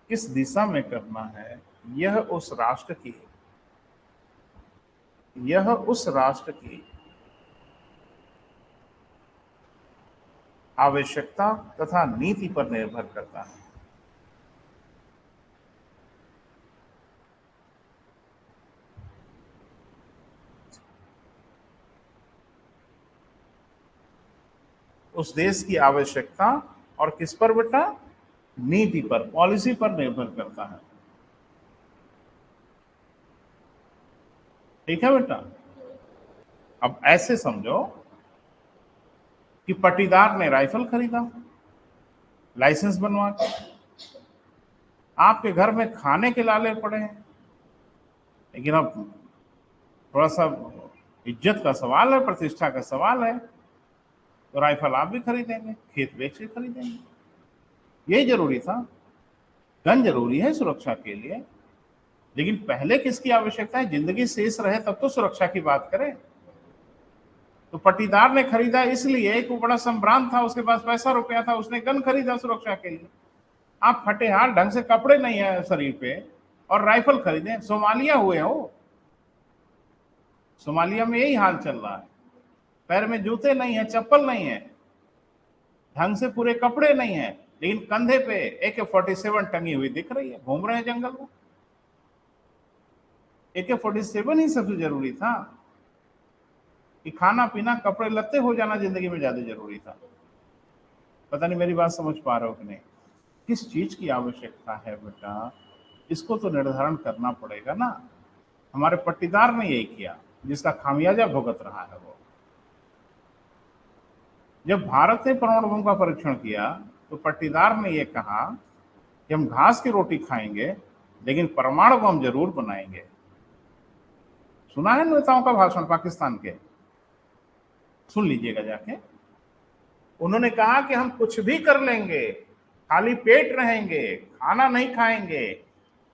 किस दिशा में करना है, यह उस राष्ट्र की आवश्यकता तथा नीति पर निर्भर करता है। उस देश की आवश्यकता और किस पर बेटा? नीति पर, पॉलिसी पर निर्भर करता है। ठीक है बेटा? अब ऐसे समझो कि पट्टीदार ने राइफल खरीदा लाइसेंस बनवा के, आपके घर में खाने के लाले पड़े हैं, लेकिन अब थोड़ा सा इज्जत का सवाल है, प्रतिष्ठा का सवाल है, तो राइफल आप भी खरीदेंगे, खेत बेच के खरीदेंगे। यही जरूरी था। गन जरूरी है सुरक्षा के लिए, लेकिन पहले किसकी आवश्यकता है? जिंदगी शेष रहे तब तो सुरक्षा की बात करें। तो पट्टीदार ने खरीदा इसलिए कि वो बड़ा संभ्रांत था, उसके पास पैसा रुपया था, उसने गन खरीदा सुरक्षा के लिए। आप फटे हाथ, ढंग से कपड़े नहीं है शरीर पे और राइफल खरीदे। सोमालिया हुए हो, सोमालिया में यही हाल चल रहा है। पैर में जूते नहीं है, चप्पल नहीं है, ढंग से पूरे कपड़े नहीं है, लेकिन कंधे पे AK-47 टंगी हुई दिख रही है, घूम रहे हैं जंगल में। AK-47 ही सबसे जरूरी था कि खाना पीना कपड़े लत्ते हो जाना जिंदगी में ज्यादा जरूरी था। पता नहीं मेरी बात समझ पा रहे हो कि नहीं। किस चीज की आवश्यकता है बेटा, इसको तो निर्धारण करना पड़ेगा ना। हमारे पट्टीदार ने यही किया, जिसका खामियाजा भुगत रहा है वो। जब भारत ने परमाणु बम का परीक्षण किया तो पट्टीदार ने यह कहा कि हम घास की रोटी खाएंगे लेकिन परमाणु बम जरूर बनाएंगे। सुना है नेताओं का भाषण पाकिस्तान के, सुन लीजिएगा जाके। उन्होंने कहा कि हम कुछ भी कर लेंगे, खाली पेट रहेंगे, खाना नहीं खाएंगे,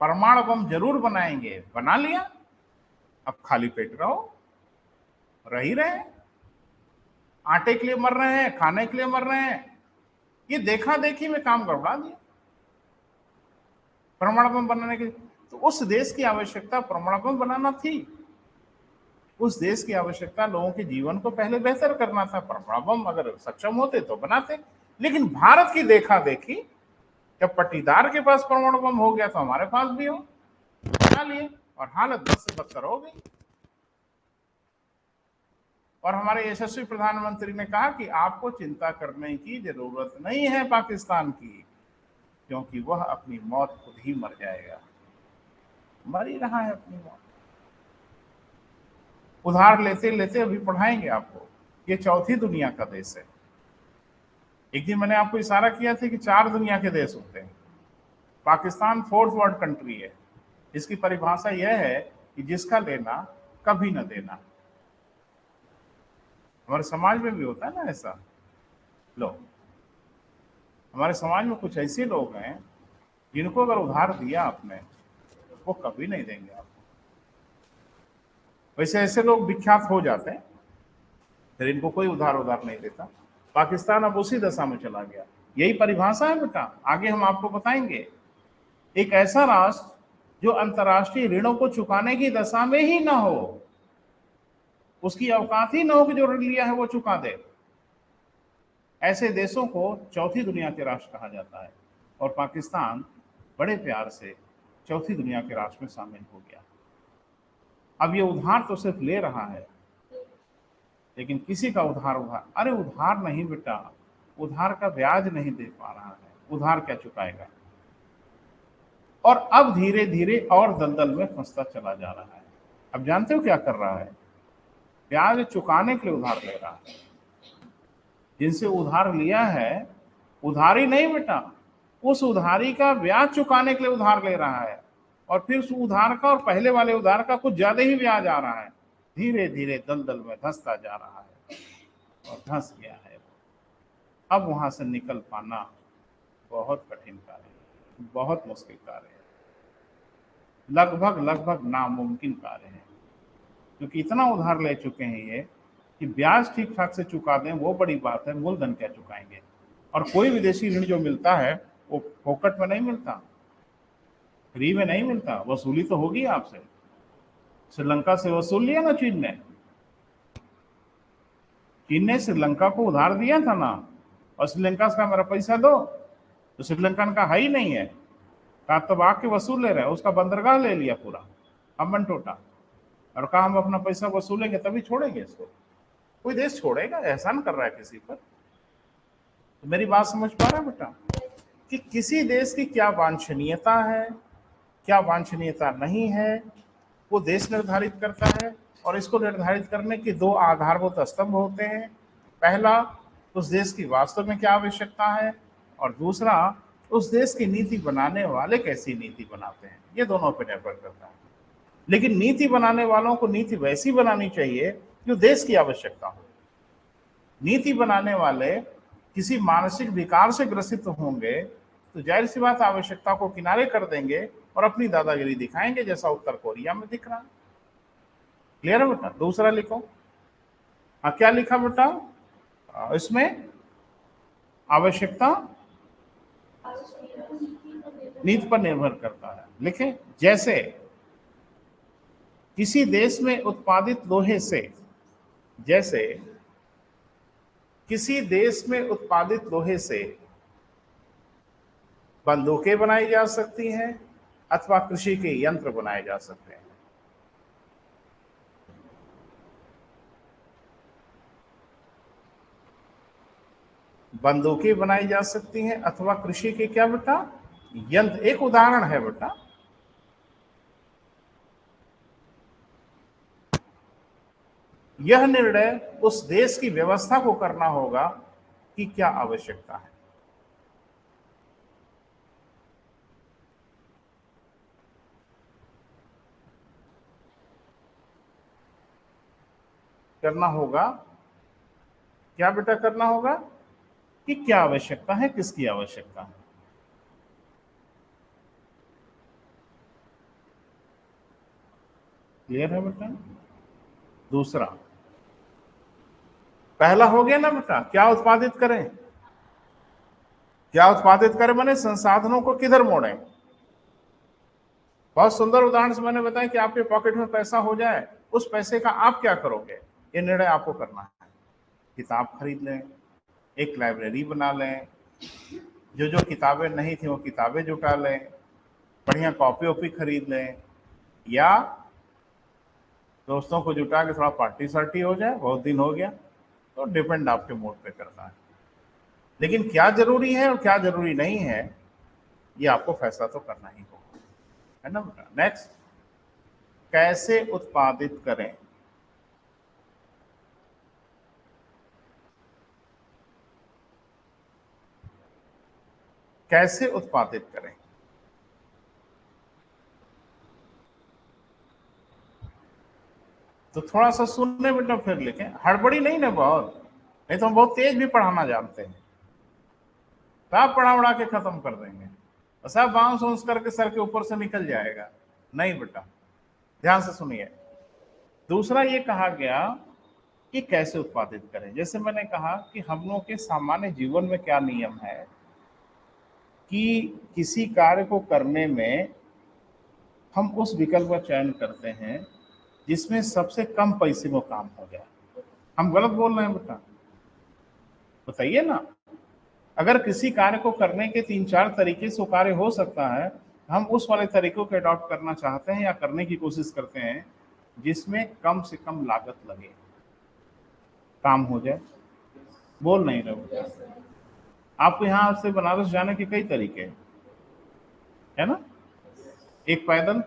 परमाणु बम जरूर बनाएंगे। बना लिया, अब खाली पेट रहो, रह ही रहे। आटे के लिए मर रहे हैं, खाने के लिए मर रहे हैं। ये देखा देखी में काम गड़बड़ा दिया परमाणु बम बनाने के। तो उस देश की आवश्यकता परमाणु बम बनाना थी, उस देश की आवश्यकता लोगों के जीवन को पहले बेहतर करना था। परमाणु बम अगर सक्षम होते तो बनाते, लेकिन भारत की देखा देखी, जब पट्टीदार के पास परमाणु बम हो गया तो हमारे पास भी हो, बना लिए और हालत बद से बदतर हो गई। और हमारे यशस्वी प्रधानमंत्री ने कहा कि आपको चिंता करने की जरूरत नहीं है पाकिस्तान की, क्योंकि वह अपनी मौत खुद ही मर जाएगा। मर ही रहा है अपनी मौत। उधार लेते लेते अभी पढ़ाएंगे आपको, ये चौथी दुनिया का देश है। एक दिन मैंने आपको इशारा किया था कि 4 दुनिया के देश होते हैं, पाकिस्तान 4th वर्ल्ड कंट्री है। इसकी परिभाषा यह है कि जिसका लेना कभी न देना। हमारे समाज में भी होता है ना ऐसा। लो, हमारे समाज में कुछ ऐसे लोग हैं जिनको अगर उधार दिया आपने, वो कभी नहीं देंगे आपको। वैसे ऐसे लोग विख्यात हो जाते हैं, फिर इनको कोई उधार नहीं देता। पाकिस्तान अब उसी दशा में चला गया। यही परिभाषा है बेटा, आगे हम आपको बताएंगे। एक ऐसा राष्ट्र जो अंतर्राष्ट्रीय ऋणों को चुकाने की दशा में ही ना हो, उसकी औकात ही ना हो कि जो ऋण लिया है वो चुका दे, ऐसे देशों को चौथी दुनिया के राष्ट्र कहा जाता है। और पाकिस्तान बड़े प्यार से चौथी दुनिया के राष्ट्र में शामिल हो गया। अब ये उधार तो सिर्फ ले रहा है, लेकिन किसी का उधार अरे उधार नहीं बेटा, उधार का ब्याज नहीं दे पा रहा है, उधार क्या चुकाएगा। और अब धीरे धीरे और दलदल में फंसता चला जा रहा है। अब जानते हो क्या कर रहा है, ब्याज चुकाने के लिए उधार ले रहा है। जिनसे उधार लिया है, उधारी नहीं बेटा, उस उधारी का ब्याज चुकाने के लिए उधार ले रहा है, और फिर उस उधार का और पहले वाले उधार का कुछ ज्यादा ही ब्याज आ रहा है। धीरे धीरे दलदल में धंसता जा रहा है और धंस गया है। अब वहां से निकल पाना बहुत कठिन कार्य है, बहुत मुश्किल कार्य है, लगभग नामुमकिन कार्य है। क्योंकि इतना उधार ले चुके हैं ये कि ब्याज ठीक ठाक से चुका दें वो बड़ी बात है, मूलधन क्या चुकाएंगे। और कोई विदेशी ऋण जो मिलता है वो फोकट में नहीं मिलता, फ्री में नहीं मिलता, वसूली तो होगी आपसे। श्रीलंका से वसूल लिया ना चीन ने, चीन ने श्रीलंका को उधार दिया था ना, और श्रीलंका से कहा मेरा पैसा दो, तो श्रीलंका का है ही नहीं है, कहा तब आके वसूल ले रहे हैं। उसका बंदरगाह ले लिया पूरा अमन टोटा, और कहा हम अपना पैसा वसूलेंगे तभी छोड़ेंगे इसको। कोई देश छोड़ेगा? एहसान कर रहा है किसी पर। तो मेरी बात समझ पा रहा है बेटा कि किसी देश की क्या वांछनीयता है, क्या वांछनीयता नहीं है, वो देश निर्धारित करता है। और इसको निर्धारित करने के 2 आधारभूत स्तंभ होते हैं। पहला, उस देश की वास्तव में क्या आवश्यकता है, और दूसरा, उस देश की नीति बनाने वाले कैसी नीति बनाते हैं। ये दोनों पर निर्भर करता है। लेकिन नीति बनाने वालों को नीति वैसी बनानी चाहिए जो देश की आवश्यकता हो। नीति बनाने वाले किसी मानसिक विकार से ग्रसित होंगे तो जाहिर सी बात आवश्यकता को किनारे कर देंगे और अपनी दादागिरी दिखाएंगे, जैसा उत्तर कोरिया में दिख रहा है। क्लियर है बेटा? दूसरा लिखो, हाँ, क्या लिखा बेटा इसमें? आवश्यकता नीति पर निर्भर करता है। लिखे, जैसे किसी देश में उत्पादित लोहे से, जैसे किसी देश में उत्पादित लोहे से बंदूकें बनाई जा सकती हैं अथवा कृषि के यंत्र बनाए जा सकते हैं। बंदूकें बनाई जा सकती हैं अथवा कृषि के क्या बेटा? यंत्र। एक उदाहरण है बेटा, यह निर्णय उस देश की व्यवस्था को करना होगा कि क्या आवश्यकता है। करना होगा क्या बेटा? करना होगा कि क्या आवश्यकता है, किसकी आवश्यकता है। क्लियर है बेटा? दूसरा, पहला हो गया ना बेटा, क्या उत्पादित करें? क्या उत्पादित करें मैंने संसाधनों को किधर मोड़ें। बहुत सुंदर उदाहरण से मैंने बताया कि आपके पॉकेट में पैसा हो जाए, उस पैसे का आप क्या करोगे, ये निर्णय आपको करना है। किताब खरीद लें, एक लाइब्रेरी बना लें, जो किताबें नहीं थी वो किताबें जुटा लें, बढ़िया कॉपी वॉपी खरीद लें, या दोस्तों को जुटा के थोड़ा पार्टी सार्टी हो जाए, बहुत दिन हो गया। तो डिपेंड आपके मूड पे करता है। लेकिन क्या जरूरी है और क्या जरूरी नहीं है, ये आपको फैसला तो करना ही होगा, है ना बेटा। नेक्स्ट, कैसे उत्पादित करें। कैसे उत्पादित करें, तो थोड़ा सा सुनने बेटा फिर लिखें, हड़बड़ी नहीं ना बहुत, नहीं तो हम बहुत तेज भी पढ़ाना जानते हैं, सब पढ़ा उड़ा के खत्म कर देंगे और सब बाउंस वाउंस करके सर के ऊपर से निकल जाएगा। नहीं बेटा, ध्यान से सुनिए। दूसरा ये कहा गया कि कैसे उत्पादित करें। जैसे मैंने कहा कि हम लोगों के सामान्य जीवन में क्या नियम है कि किसी कार्य को करने में हम उस विकल्प का चयन करते हैं जिसमें सबसे कम पैसे में काम हो जाए। हम गलत बोल रहे हैं बेटा? बताइए ना। अगर किसी कार्य को करने के 3-4 तरीके से वो कार्य हो सकता है, हम उस वाले तरीकों को अडॉप्ट करना चाहते हैं या करने की कोशिश करते हैं जिसमें कम से कम लागत लगे, काम हो जाए। बोल नहीं रहे बेटा। आपको यहाँ से बनारस जाने के कई तरीके हैं, है ना। एक पैदल,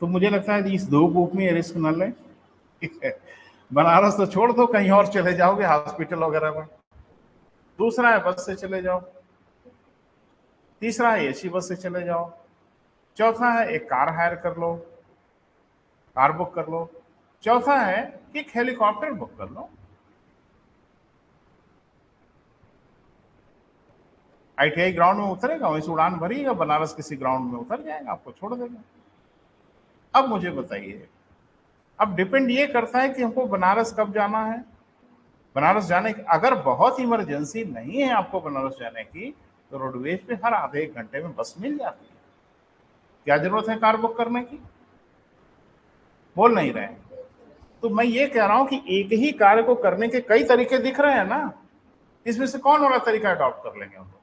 तो मुझे लगता है इस धूप वूप में रिस्क न लें, ठीक है। बनारस तो छोड़ दो, कहीं और चले जाओगे हॉस्पिटल वगैरह में। दूसरा है बस से चले जाओ, तीसरा है एसी बस से चले जाओ, चौथा है एक कार हायर कर लो, कार बुक कर लो, चौथा है कि एक हेलीकॉप्टर बुक कर लो। ITI ग्राउंड में उतरेगा, वहीं से उड़ान भरिएगा, बनारस किसी ग्राउंड में उतर जाएगा, आपको छोड़ देगा। अब मुझे बताइए, अब डिपेंड ये करता है कि हमको बनारस कब जाना है। बनारस जाने की अगर बहुत इमरजेंसी नहीं है आपको बनारस जाने की, तो रोडवेज पे हर आधे एक घंटे में बस मिल जाती है। क्या जरूरत है कार बुक करने की? बोल नहीं रहे हैं। तो मैं ये कह रहा हूं कि एक ही कार्य को करने के कई तरीके दिख रहे हैं ना, इसमें से कौन वाला तरीका अडॉप्ट कर लेंगे हम लोग,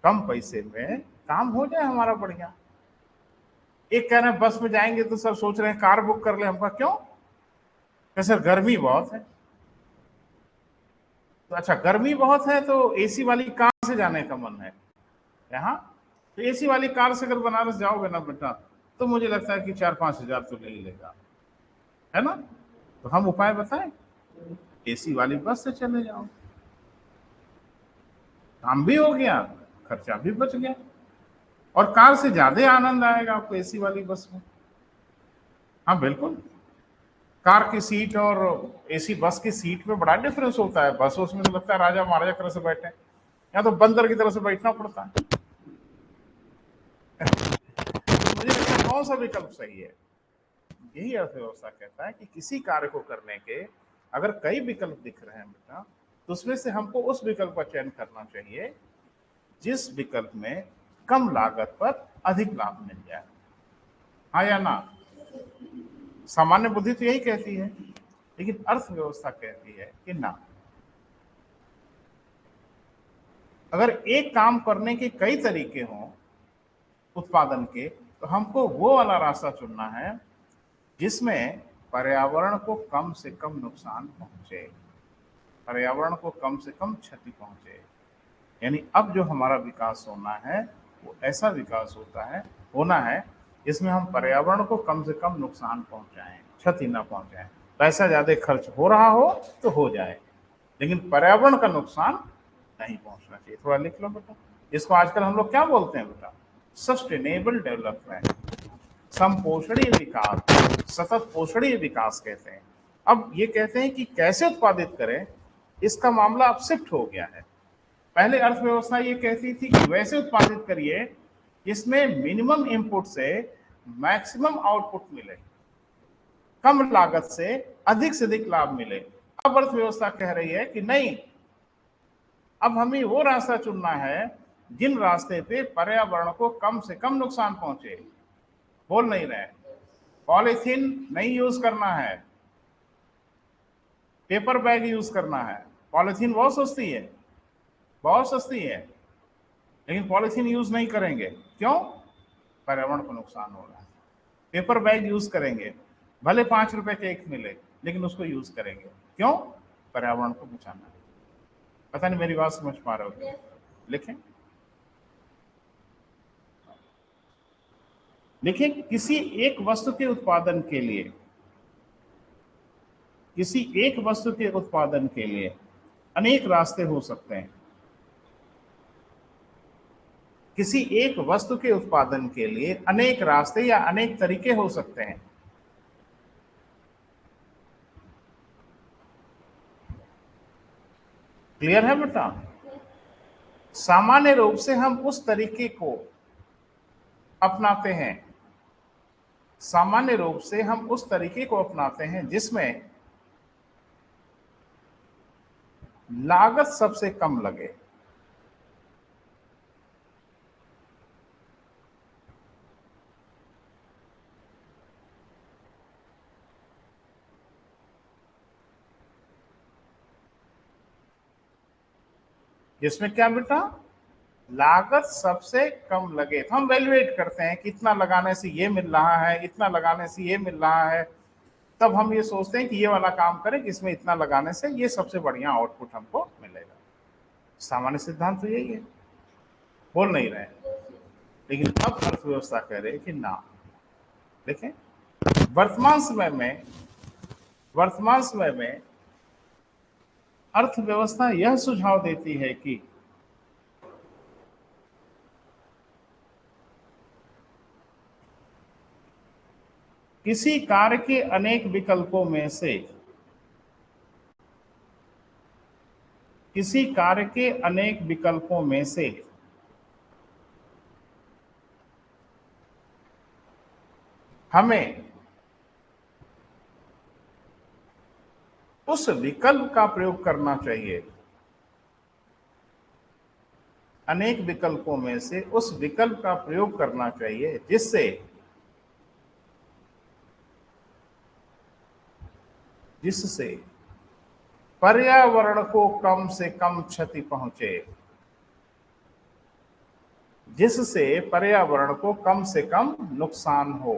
कम पैसे में काम हो जाए हमारा बढ़िया। एक कह रहे हैं बस में जाएंगे तो सर सोच रहे हैं कार बुक कर ले, हमका क्यों? सर गर्मी बहुत है। तो अच्छा, गर्मी बहुत है तो एसी वाली कार से जाने का मन है यहाँ, तो एसी वाली कार से अगर बनारस जाओगे ना बेटा, तो मुझे लगता है कि 4-5 हजार तो ले ही लेगा, है ना। तो हम उपाय बताएं, एसी वाली बस से चले जाओ, काम भी हो गया, खर्चा भी बच गया, और कार से ज्यादा आनंद आएगा आपको एसी वाली बस में। हाँ बिल्कुल, कार की सीट और एसी बस की सीट में बड़ा डिफरेंस होता है। बस उसमें तो लगता है राजा महाराजा तरह से बैठे, यहाँ तो बंदर की तरह से बैठना पड़ता है। तो मुझे लगता है कौन सा विकल्प सही है, यही अर्थव्यवस्था कहता है कि किसी कार्य को करने के अगर कई विकल्प दिख रहे हैं बेटा, तो उसमें से हमको उस विकल्प का चयन करना चाहिए जिस विकल्प में कम लागत पर अधिक लाभ मिल जाए। हाँ या ना? सामान्य बुद्धि तो यही कहती है, लेकिन अर्थव्यवस्था कहती है कि ना, अगर एक काम करने के कई तरीके हों उत्पादन के, तो हमको वो वाला रास्ता चुनना है जिसमें पर्यावरण को कम से कम नुकसान पहुंचे, पर्यावरण को कम से कम क्षति पहुंचे। यानी अब जो हमारा विकास होना है वो ऐसा विकास होना है जिसमें हम पर्यावरण को कम से कम नुकसान पहुंचाएं, क्षति ना पहुंचाएं। पैसा ज्यादा खर्च हो रहा हो तो हो जाए, लेकिन पर्यावरण का नुकसान नहीं पहुंचना चाहिए। थोड़ा लिख लो बेटा, इसको आजकल हम लोग क्या बोलते हैं बेटा? सस्टेनेबल डेवलपमेंट, समपोषणीय विकास, सतत पोषणीय विकास कहते हैं। अब ये कहते हैं कि कैसे उत्पादित करें, इसका मामला अब शिफ्ट हो गया है। पहले अर्थव्यवस्था ये कहती थी कि वैसे उत्पादित करिए जिसमें मिनिमम इनपुट से मैक्सिमम आउटपुट मिले, कम लागत से अधिक लाभ मिले। अब अर्थव्यवस्था कह रही है कि नहीं, अब हमें वो रास्ता चुनना है जिन रास्ते पे पर्यावरण को कम से कम नुकसान पहुंचे। बोल नहीं रहे, पॉलीथीन नहीं यूज करना है, पेपर बैग यूज करना है। पॉलीथीन बहुत सस्ती है, बहुत सस्ती है, लेकिन पॉलीथीन यूज नहीं करेंगे। क्यों? पर्यावरण को नुकसान हो रहा है। पेपर बैग यूज करेंगे, भले 5 रुपए के एक मिले, लेकिन उसको यूज करेंगे। क्यों? पर्यावरण को बचाना है। पता नहीं मेरी बात समझ पा रहे हो क्या? लिखें, देखिए, किसी एक वस्तु के उत्पादन के लिए, किसी एक वस्तु के उत्पादन के लिए अनेक रास्ते हो सकते हैं। किसी एक वस्तु के उत्पादन के लिए अनेक रास्ते या अनेक तरीके हो सकते हैं। क्लियर है बेटा? सामान्य रूप से हम उस तरीके को अपनाते हैं, सामान्य रूप से हम उस तरीके को अपनाते हैं जिसमें लागत सबसे कम लगे। जिसमें क्या बेटा? लागत सबसे कम लगे। तो हम वैल्यूएट करते हैं कि इतना लगाने से ये मिल रहा है, इतना लगाने से ये मिल रहा है, तब हम ये सोचते हैं कि ये वाला काम करें कि इसमें इतना लगाने से ये सबसे बढ़िया आउटपुट हमको मिलेगा। सामान्य सिद्धांत तो यही है। बोल नहीं रहे, लेकिन अब अर्थव्यवस्था कह रहे हैं कि ना। देखें, वर्तमान समय में वर्तमान समय में अर्थव्यवस्था यह सुझाव देती है कि किसी कार्य के अनेक विकल्पों में से, किसी कार्य के अनेक विकल्पों में से हमें उस विकल्प का प्रयोग करना चाहिए। अनेक विकल्पों में से उस विकल्प का प्रयोग करना चाहिए जिससे पर्यावरण को कम से कम क्षति पहुंचे, जिससे पर्यावरण को कम से कम नुकसान हो।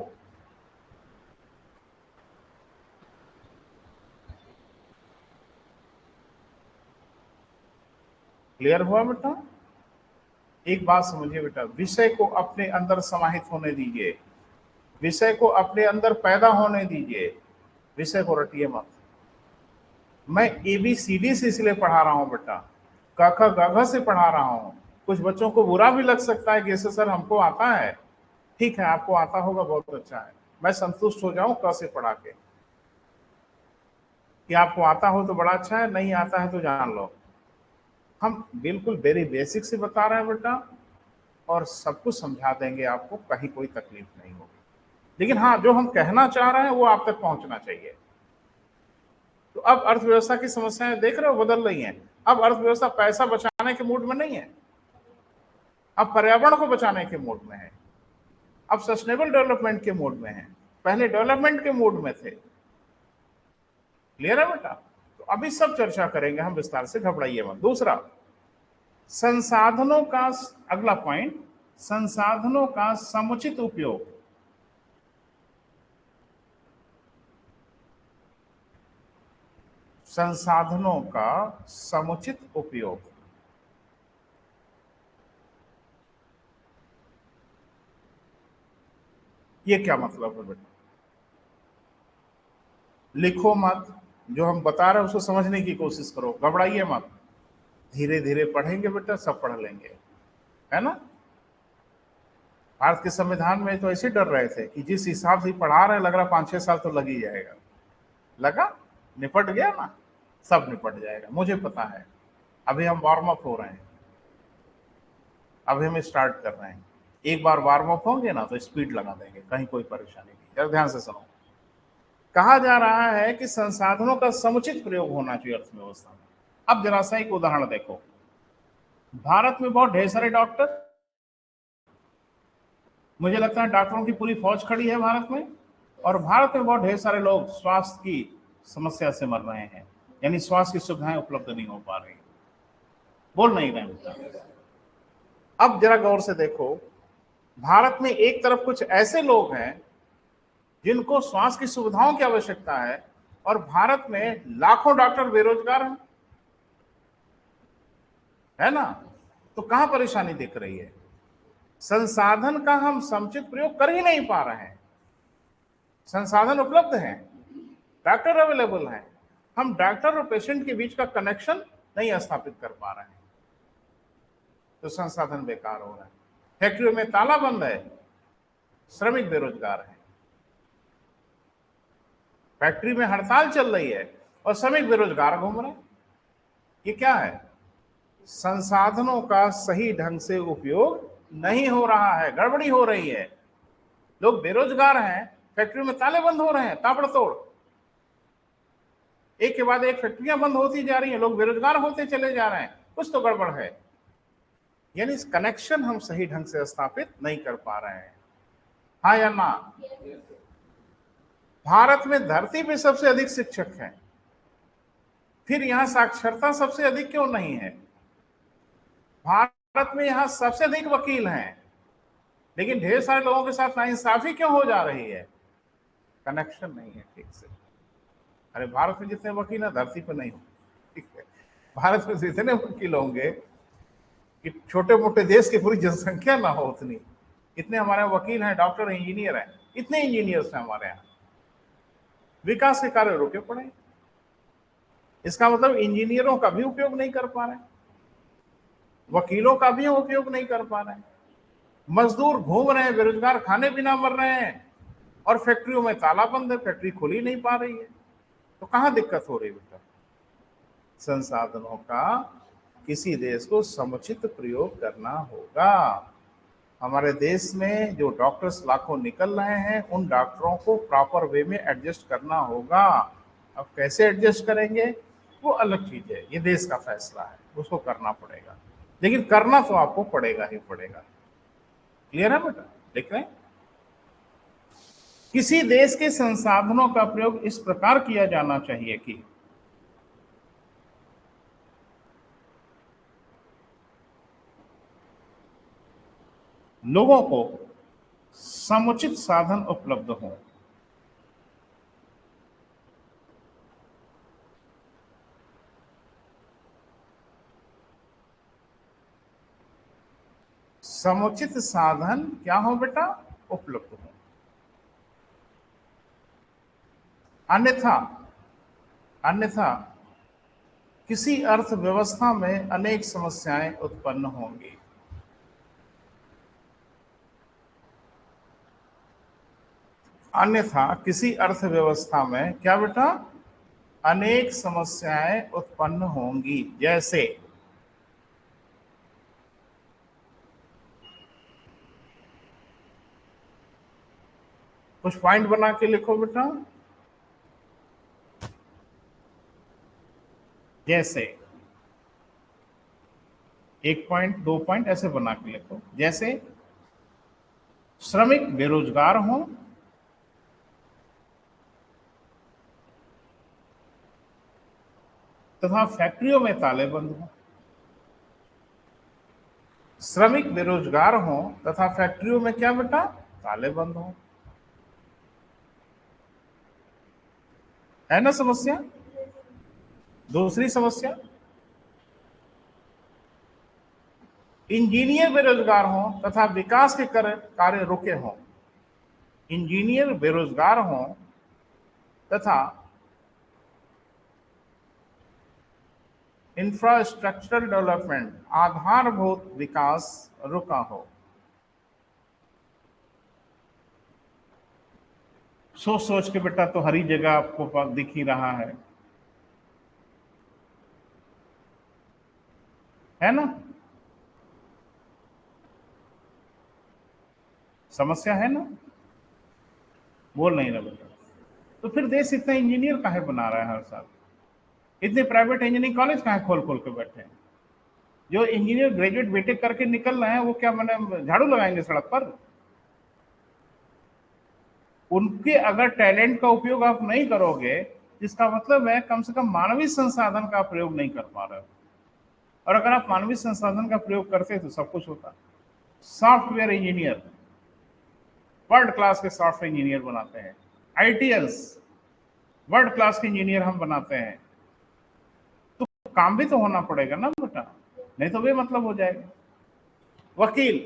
क्लियर हुआ बेटा? एक बात समझिए बेटा, विषय को अपने अंदर समाहित होने दीजिए, विषय को अपने अंदर पैदा होने दीजिए, विषय को रटिए मत। मैं ABCD से इसलिए पढ़ा रहा हूं बेटा, क ख ग घ से पढ़ा रहा हूं। कुछ बच्चों को बुरा भी लग सकता है कि ऐसे सर हमको आता है। ठीक है, आपको आता होगा, बहुत अच्छा है, मैं संतुष्ट हो जाऊं क से पढ़ा के। कि आपको आता हो तो बड़ा अच्छा है, नहीं आता है तो जान लो। हम बिल्कुल वेरी बेसिक से बता रहे हैं बेटा, और सब कुछ समझा देंगे आपको, कहीं कोई तकलीफ नहीं होगी। लेकिन हाँ, जो हम कहना चाह रहे हैं वो आप तक पहुंचना चाहिए। तो अब अर्थव्यवस्था की समस्याएं देख रहे हो बदल रही हैं। अब अर्थव्यवस्था पैसा बचाने के मूड में नहीं है, अब पर्यावरण को बचाने के मूड में है, अब सस्टेनेबल डेवलपमेंट के मूड में है। पहले डेवलपमेंट के मूड में थे। क्लियर है बेटा? तो अभी सब चर्चा करेंगे हम विस्तार से, घबराइए मत। दूसरा, संसाधनों का, अगला पॉइंट, संसाधनों का समुचित उपयोग। संसाधनों का समुचित उपयोग, ये क्या मतलब है बेटा? लिखो मत, जो हम बता रहे हैं उसको समझने की कोशिश करो, घबराइए मत। धीरे धीरे पढ़ेंगे बेटा, सब पढ़ लेंगे, है ना? भारत के संविधान में तो ऐसे डर रहे थे कि जिस हिसाब से पढ़ा रहे, लग रहा 5-6 साल तो लग ही जाएगा। लगा? निपट गया ना? सब निपट जाएगा, मुझे पता है। अभी हम वार्म अप हो रहे हैं, अभी हम स्टार्ट कर रहे हैं। एक बार वार्म अप होंगे ना तो स्पीड लगा देंगे, कहीं कोई परेशानी नहीं। जरा ध्यान से सुनो। कहा जा रहा है कि संसाधनों का समुचित प्रयोग होना चाहिए अर्थव्यवस्था में। अब जरा सा एक उदाहरण देखो। भारत में बहुत ढेर सारे डॉक्टर, मुझे लगता है डॉक्टरों की पूरी फौज खड़ी है भारत में, और भारत में बहुत ढेर सारे लोग स्वास्थ्य की समस्या से मर रहे हैं, यानी स्वास्थ्य की सुविधाएं उपलब्ध नहीं हो पा रही। बोल नहीं रहे हैं। अब जरा गौर से देखो, भारत में एक तरफ कुछ ऐसे लोग हैं जिनको स्वास्थ्य की सुविधाओं की आवश्यकता है, और भारत में लाखों डॉक्टर बेरोजगार हैं, है ना? तो कहां परेशानी दिख रही है? संसाधन का हम समुचित प्रयोग कर ही नहीं पा रहे हैं। संसाधन उपलब्ध हैं, डॉक्टर अवेलेबल हैं, हम डॉक्टर और पेशेंट के बीच का कनेक्शन नहीं स्थापित कर पा रहे हैं, तो संसाधन बेकार हो रहा है। फैक्ट्रियों में ताला बंद है, श्रमिक बेरोजगार हैं। फैक्ट्री में हड़ताल चल रही है और श्रमिक बेरोजगार घूम रहे हैं। ये क्या है? संसाधनों का सही ढंग से उपयोग नहीं हो रहा है, गड़बड़ी हो रही है। लोग बेरोजगार हैं, फैक्ट्री में ताले बंद हो रहे हैं ताबड़तोड़, एक के बाद एक फैक्ट्रियां बंद होती जा रही हैं, लोग बेरोजगार होते चले जा रहे हैं, कुछ तो गड़बड़ है। यानी इस कनेक्शन हम सही ढंग से स्थापित नहीं कर पा रहे हैं। हाँ या ना? भारत में धरती पे सबसे अधिक शिक्षक हैं, फिर यहां साक्षरता सबसे अधिक क्यों नहीं है? भारत में यहां सबसे अधिक वकील हैं, लेकिन ढेर सारे लोगों के साथ नाइंसाफी क्यों हो जा रही है? कनेक्शन नहीं है ठीक से। अरे भारत में जितने वकील हैं धरती पर नहीं हो, ठीक है? भारत में जितने वकील होंगे कि छोटे मोटे देश की पूरी जनसंख्या ना हो उतनी, इतने हमारे यहाँ वकील हैं, डॉक्टर, इंजीनियर हैं, इतने इंजीनियर्स हैं हमारे यहाँ। विकास के कार्य रुके पड़े, इसका मतलब इंजीनियरों का भी उपयोग नहीं कर पा रहे, वकीलों का भी उपयोग नहीं कर पा रहे, मजदूर घूम रहे हैं बेरोजगार, खाने बिना मर रहे हैं, और फैक्ट्रियों में ताला बंद है, फैक्ट्री खुली नहीं पा रही है। तो कहां दिक्कत हो रही है बेटा? संसाधनों का किसी देश को समुचित प्रयोग करना होगा। हमारे देश में जो डॉक्टर्स लाखों निकल रहे हैं, उन डॉक्टरों को प्रॉपर वे में एडजस्ट करना होगा। अब कैसे एडजस्ट करेंगे वो अलग चीज है, ये देश का फैसला है, उसको करना पड़ेगा, लेकिन करना तो आपको पड़ेगा ही पड़ेगा। क्लियर है बेटा? देख रहे हैं? किसी देश के संसाधनों का प्रयोग इस प्रकार किया जाना चाहिए कि लोगों को समुचित साधन उपलब्ध हों। समुचित साधन क्या हो बेटा? उपलब्ध हो। अन्यथा अन्यथा किसी अर्थव्यवस्था में अनेक समस्याएं उत्पन्न होंगी। अन्यथा किसी अर्थव्यवस्था में क्या बेटा? अनेक समस्याएं उत्पन्न होंगी। जैसे कुछ पॉइंट बना के लिखो बेटा। जैसे 1 पॉइंट 2 पॉइंट ऐसे बना के लिखो। जैसे श्रमिक बेरोजगार हों तथा फैक्ट्रियों में ताले बंद हों। श्रमिक बेरोजगार हों तथा फैक्ट्रियों में क्या बेटा, ताले बंद हों। है ना समस्या। दूसरी समस्या, इंजीनियर बेरोजगार हों तथा विकास के कार्य रुके हों। इंजीनियर बेरोजगार हों तथा इंफ्रास्ट्रक्चरल डेवलपमेंट, आधारभूत विकास रुका हो। सोच सोच के बेटा तो हरी जगह आपको दिख ही रहा है ना। समस्या है ना, बोल नहीं रहा बेटा। तो फिर देश इतना इंजीनियर काहे बना रहा है हर साल, इतने प्राइवेट इंजीनियरिंग कॉलेज काहे खोल खोल के बैठे हैं। जो इंजीनियर ग्रेजुएट बेटे करके निकल रहे हैं वो क्या मैंने झाड़ू लगाएंगे सड़क पर। उनके अगर टैलेंट का उपयोग आप नहीं करोगे, इसका मतलब है कम से कम मानवीय संसाधन का प्रयोग नहीं कर पा रहे हो। और अगर आप मानवीय संसाधन का प्रयोग करते तो सब कुछ होता। सॉफ्टवेयर इंजीनियर, वर्ल्ड क्लास के सॉफ्टवेयर इंजीनियर बनाते हैं। आईटीएस, वर्ल्ड क्लास के इंजीनियर हम बनाते हैं। तो काम भी तो होना पड़ेगा ना बेटा, नहीं तो बेमतलब हो जाएगा। वकील,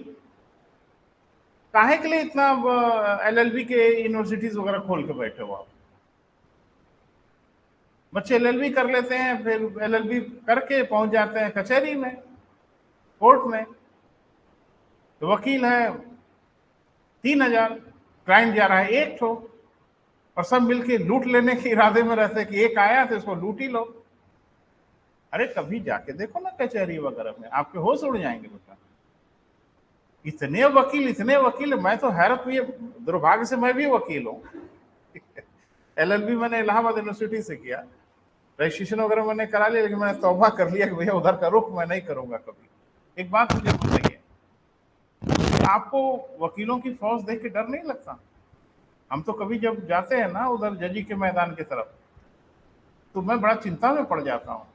काहे के लिए इतना एलएलबी के यूनिवर्सिटीज वगैरह खोल के बैठे हो आप। बच्चे एलएलबी कर लेते हैं, फिर एलएलबी करके पहुंच जाते हैं कचहरी में, कोर्ट में। तो वकील है 3,000, क्लाइंट जा रहा है 1 ठो, और सब मिलके लूट लेने के इरादे में रहते हैं कि एक आया तो इसको लूट ही लो। अरे कभी जाके देखो ना कचहरी वगैरह में, आपके होश उड़ जाएंगे बेटा। इतने वकील, मैं तो हैरत हुई। दुर्भाग्य से मैं भी वकील हूँ। एलएलबी मैंने इलाहाबाद यूनिवर्सिटी से किया, रजिस्ट्रेशन वगैरह मैंने करा लिया, लेकिन मैंने तौबा कर लिया कि भैया उधर का रुख मैं नहीं करूंगा कभी। एक बात मुझे बताइए, आपको वकीलों की फौज देख के डर नहीं लगता। हम तो कभी जब जाते हैं ना उधर जजी के मैदान की तरफ, तो मैं बड़ा चिंता में पड़ जाता हूँ।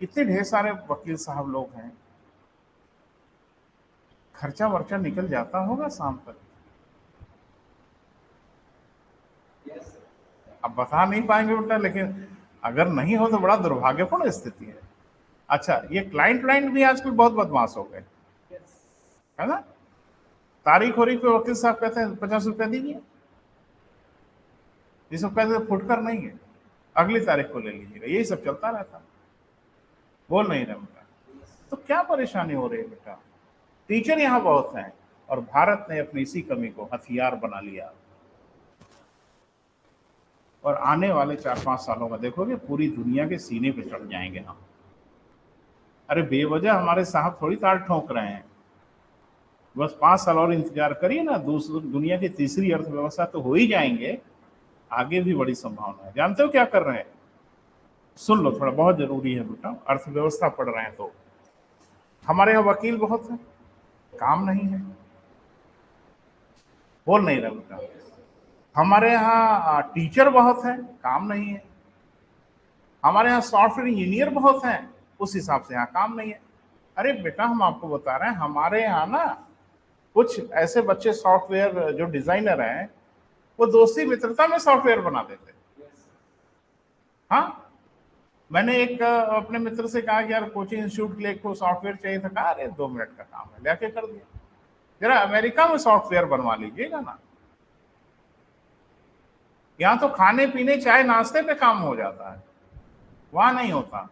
इतने ढेर सारे वकील साहब लोग हैं, खर्चा वर्चा निकल जाता होगा शाम तक। अब बता नहीं पाएंगे बेटा, लेकिन अगर नहीं हो तो बड़ा दुर्भाग्यपूर्ण स्थिति है। अच्छा, ये क्लाइंट भी आजकल बहुत बदमाश हो गए, है ना। तारीख होरी पे वकील साहब कहते हैं 50 रुपया दीजिए, जिसको कहते फुटकर नहीं है, अगली तारीख को ले लीजिएगा। यही सब चलता रहता, बोल नहीं रहे बेटा। तो क्या परेशानी हो रही है बेटा। टीचर यहाँ बहुत हैं, और भारत ने अपनी इसी कमी को हथियार बना लिया। और आने वाले 4-5 सालों में देखोगे पूरी दुनिया के सीने पे चढ़ जाएंगे हम। अरे बेवजह हमारे साहब थोड़ी ताल ठोक रहे हैं। बस 5 साल और इंतजार करिए ना, दूसरी दुनिया की तीसरी अर्थव्यवस्था तो हो ही जाएंगे। आगे भी बड़ी संभावना है। जानते हो क्या कर रहे हैं, सुन लो, थोड़ा बहुत जरूरी है बेटा। अर्थव्यवस्था पढ़ रहे हैं तो हमारे यहाँ वकील बहुत है, काम नहीं है, बोल नहीं रहे बेटा। हमारे यहाँ टीचर बहुत है, काम नहीं है। हमारे यहाँ सॉफ्टवेयर इंजीनियर बहुत हैं, उस हिसाब से यहाँ काम नहीं है। अरे बेटा हम आपको बता रहे हैं, हमारे यहाँ ना कुछ ऐसे बच्चे सॉफ्टवेयर जो डिजाइनर हैं, वो दोस्ती मित्रता में सॉफ्टवेयर बना देते। हाँ, मैंने एक अपने मित्र से कहा कि यार कोचिंग इंस्टीट्यूट के लिए को सॉफ्टवेयर चाहिए था। कहा अरे 2 मिनट का काम है, लेके कर दिया। जरा अमेरिका में सॉफ्टवेयर बनवा लीजिएगा ना, यहाँ तो खाने पीने चाय नाश्ते पे काम हो जाता है, वहां नहीं होता।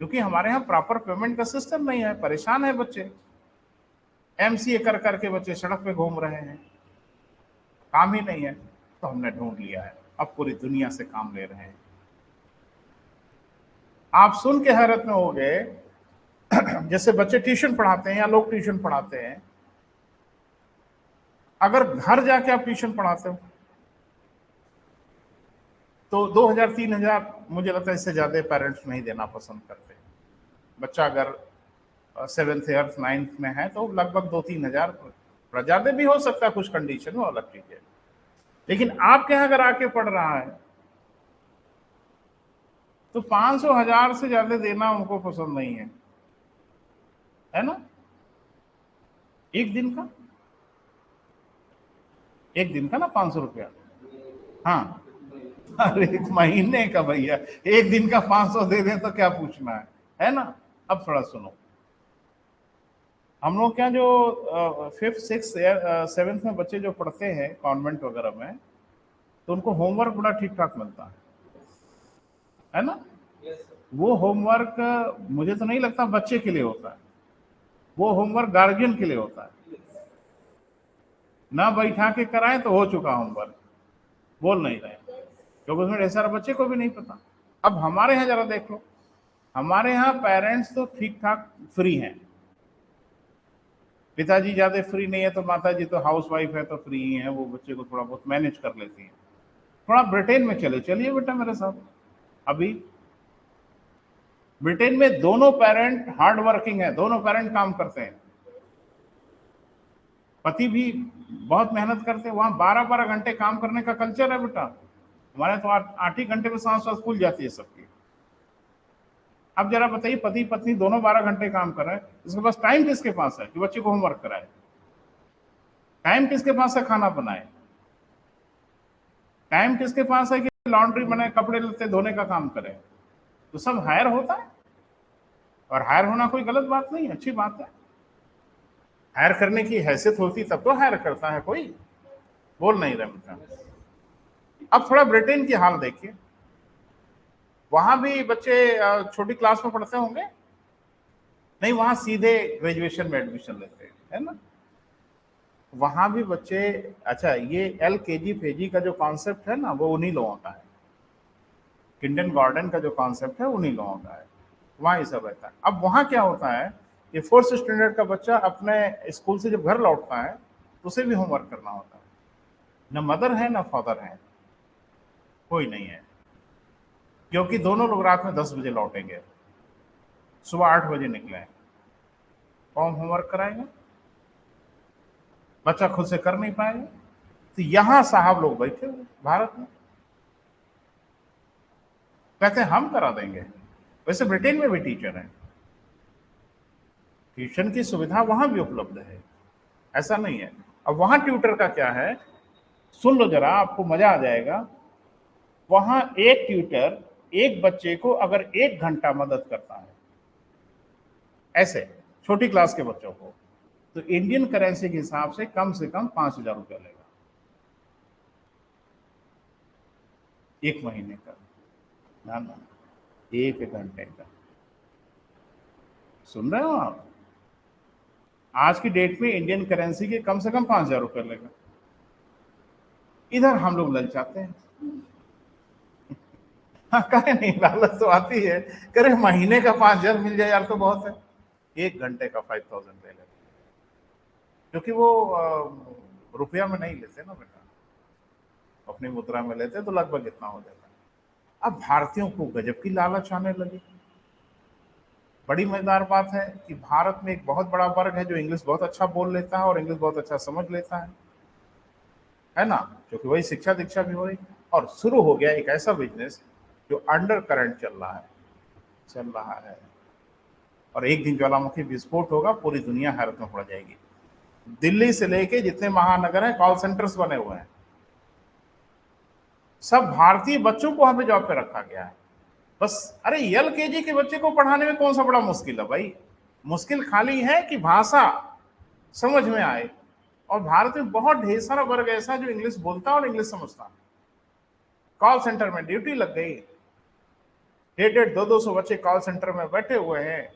क्योंकि हमारे यहाँ प्रॉपर पेमेंट का सिस्टम नहीं है। परेशान है बच्चे, एमसीए कर करके बच्चे सड़क पे घूम रहे हैं, काम ही नहीं है। तो हमने ढूंढ लिया है, अब पूरी दुनिया से काम ले रहे हैं। आप सुन के हैरत में हो गए, जैसे बच्चे ट्यूशन पढ़ाते हैं या लोग ट्यूशन पढ़ाते हैं, अगर घर जाके आप ट्यूशन पढ़ाते हो तो 2000-3000, मुझे लगता है इससे ज्यादा पेरेंट्स नहीं देना पसंद करते। बच्चा अगर 7th 8th 9th में है तो लगभग 2-3 हजार, ज्यादा भी हो सकता है कुछ कंडीशन में, अलग चीज है। लेकिन आपके यहाँ अगर आके पढ़ रहा है तो 500-1000 से ज्यादा देना उनको पसंद नहीं है ना? एक दिन का, एक दिन का ना 500 रुपया। हाँ, अरे एक महीने का भैया, एक दिन का 500 दे दें तो क्या पूछना है ना? अब थोड़ा सुनो, हम लोग क्या जो 5th 6th 7th में बच्चे जो पढ़ते हैं कॉन्वेंट वगैरह में, तो उनको होमवर्क बड़ा ठीक ठाक मिलता है ना? वो होमवर्क मुझे तो नहीं लगता बच्चे के लिए होता है, वो होमवर्क गार्जियन के लिए होता है। ना बैठा के कराएं तो हो चुका होमवर्क, बोल नहीं रहे, क्योंकि उसमें ढेर सारे बच्चे को भी नहीं पता। अब हमारे यहाँ जरा देख लो, हमारे यहाँ पेरेंट्स तो ठीक ठाक फ्री हैं, पिताजी ज्यादा फ्री नहीं है तो माताजी तो हाउस वाइफ है तो फ्री ही है, वो बच्चे को थोड़ा बहुत मैनेज कर लेती है। थोड़ा ब्रिटेन में चले चलिए बेटा मेरे साथ। अभी ब्रिटेन में दोनों पेरेंट हार्ड वर्किंग है, दोनों पेरेंट काम करते हैं, पति भी बहुत मेहनत करते हैं। वहां 12-12 घंटे काम करने का कल्चर है बेटा। हमारे तो 8 ही घंटे में सांस सांस खुल जाती है सबकी। अब जरा बताइए, पति पत्नी दोनों 12 घंटे काम कर रहे हैं, इसके पास टाइम किसके पास है कि बच्चे को होमवर्क कराए? टाइम किसके पास है खाना बनाए? टाइम किसके पास है कि लॉन्ड्री बनाए, कपड़े लत्ते धोने का काम करे? तो सब हायर होता है, और हायर होना कोई गलत बात नहीं, अच्छी बात है। हायर करने की हैसियत होती तब तो हायर करता है कोई, बोल नहीं रहे बेटा। अब थोड़ा ब्रिटेन की हाल देखिए, वहां भी बच्चे छोटी क्लास में पढ़ते होंगे? नहीं, वहां सीधे ग्रेजुएशन में एडमिशन लेते हैं, है ना? वहां भी बच्चे, अच्छा ये LKG फेजी का जो कॉन्सेप्ट है ना, वो उन्हीं लोगों का है। किंडन गार्डन का जो कॉन्सेप्ट है उन्हीं लोगों का है, वहां ये सब रहता है। अब वहां क्या होता है कि 4th स्टैंडर्ड का बच्चा अपने स्कूल से जब घर लौटता है तो उसे भी होमवर्क करना होता है। न मदर है न फादर है, कोई नहीं है, क्योंकि दोनों लोग रात में 10 बजे लौटेंगे, सुबह 8 बजे निकले, कौन होमवर्क कराएगा? बच्चा खुद से कर नहीं पाएगा। तो यहां साहब लोग बैठे हुए भारत में कहते हैं हम करा देंगे। वैसे ब्रिटेन में भी टीचर है, ट्यूशन की सुविधा वहां भी उपलब्ध है, ऐसा नहीं है। अब वहां ट्यूटर का क्या है, सुन लो जरा, आपको मजा आ जाएगा। वहां एक ट्यूटर एक बच्चे को अगर 1 घंटा मदद करता है, ऐसे छोटी क्लास के बच्चों को, तो इंडियन करेंसी के हिसाब से कम 5,000 रुपया लेगा 1 महीने का। ना ना, 1 घंटे का, सुन रहे हो आप? आज की डेट में इंडियन करेंसी के कम से कम 5,000 रुपया लेगा। इधर हम लोग ललचाते हैं। हाँ, कहे नहीं, लालच तो आती है, करे महीने का 5,000 मिल जाए यार तो बहुत है, 1 घंटे का 5,000 ले लेते, क्योंकि वो रुपया में नहीं लेते ना बेटा, अपनी मुद्रा में लेते तो लगभग इतना हो जाता है। अब भारतीयों को गजब की लालच आने लगी। बड़ी मजेदार बात है कि भारत में एक बहुत बड़ा वर्ग है जो इंग्लिश बहुत अच्छा बोल लेता है और इंग्लिश बहुत अच्छा समझ लेता है ना? क्योंकि वही शिक्षा दीक्षा भी हो रही, और शुरू हो गया एक ऐसा बिजनेस जो अंडर करंट चल रहा है, और एक दिन ज्वालामुखी विस्फोट होगा, पूरी दुनिया हैरत में पड़ जाएगी। दिल्ली से लेके जितने महानगर हैं, कॉल सेंटर्स बने हुए हैं, सब भारतीय बच्चों को वहां पे जॉब पे रखा गया है। बस, अरे LKG के बच्चे को पढ़ाने में कौन सा बड़ा मुश्किल है भाई? मुश्किल खाली है कि भाषा समझ में आए, और भारत में बहुत ढेर सारा वर्ग ऐसा जो इंग्लिश बोलता है और इंग्लिश समझता है। कॉल सेंटर में ड्यूटी लग गई, 150-200 बच्चे कॉल सेंटर में बैठे हुए हैं,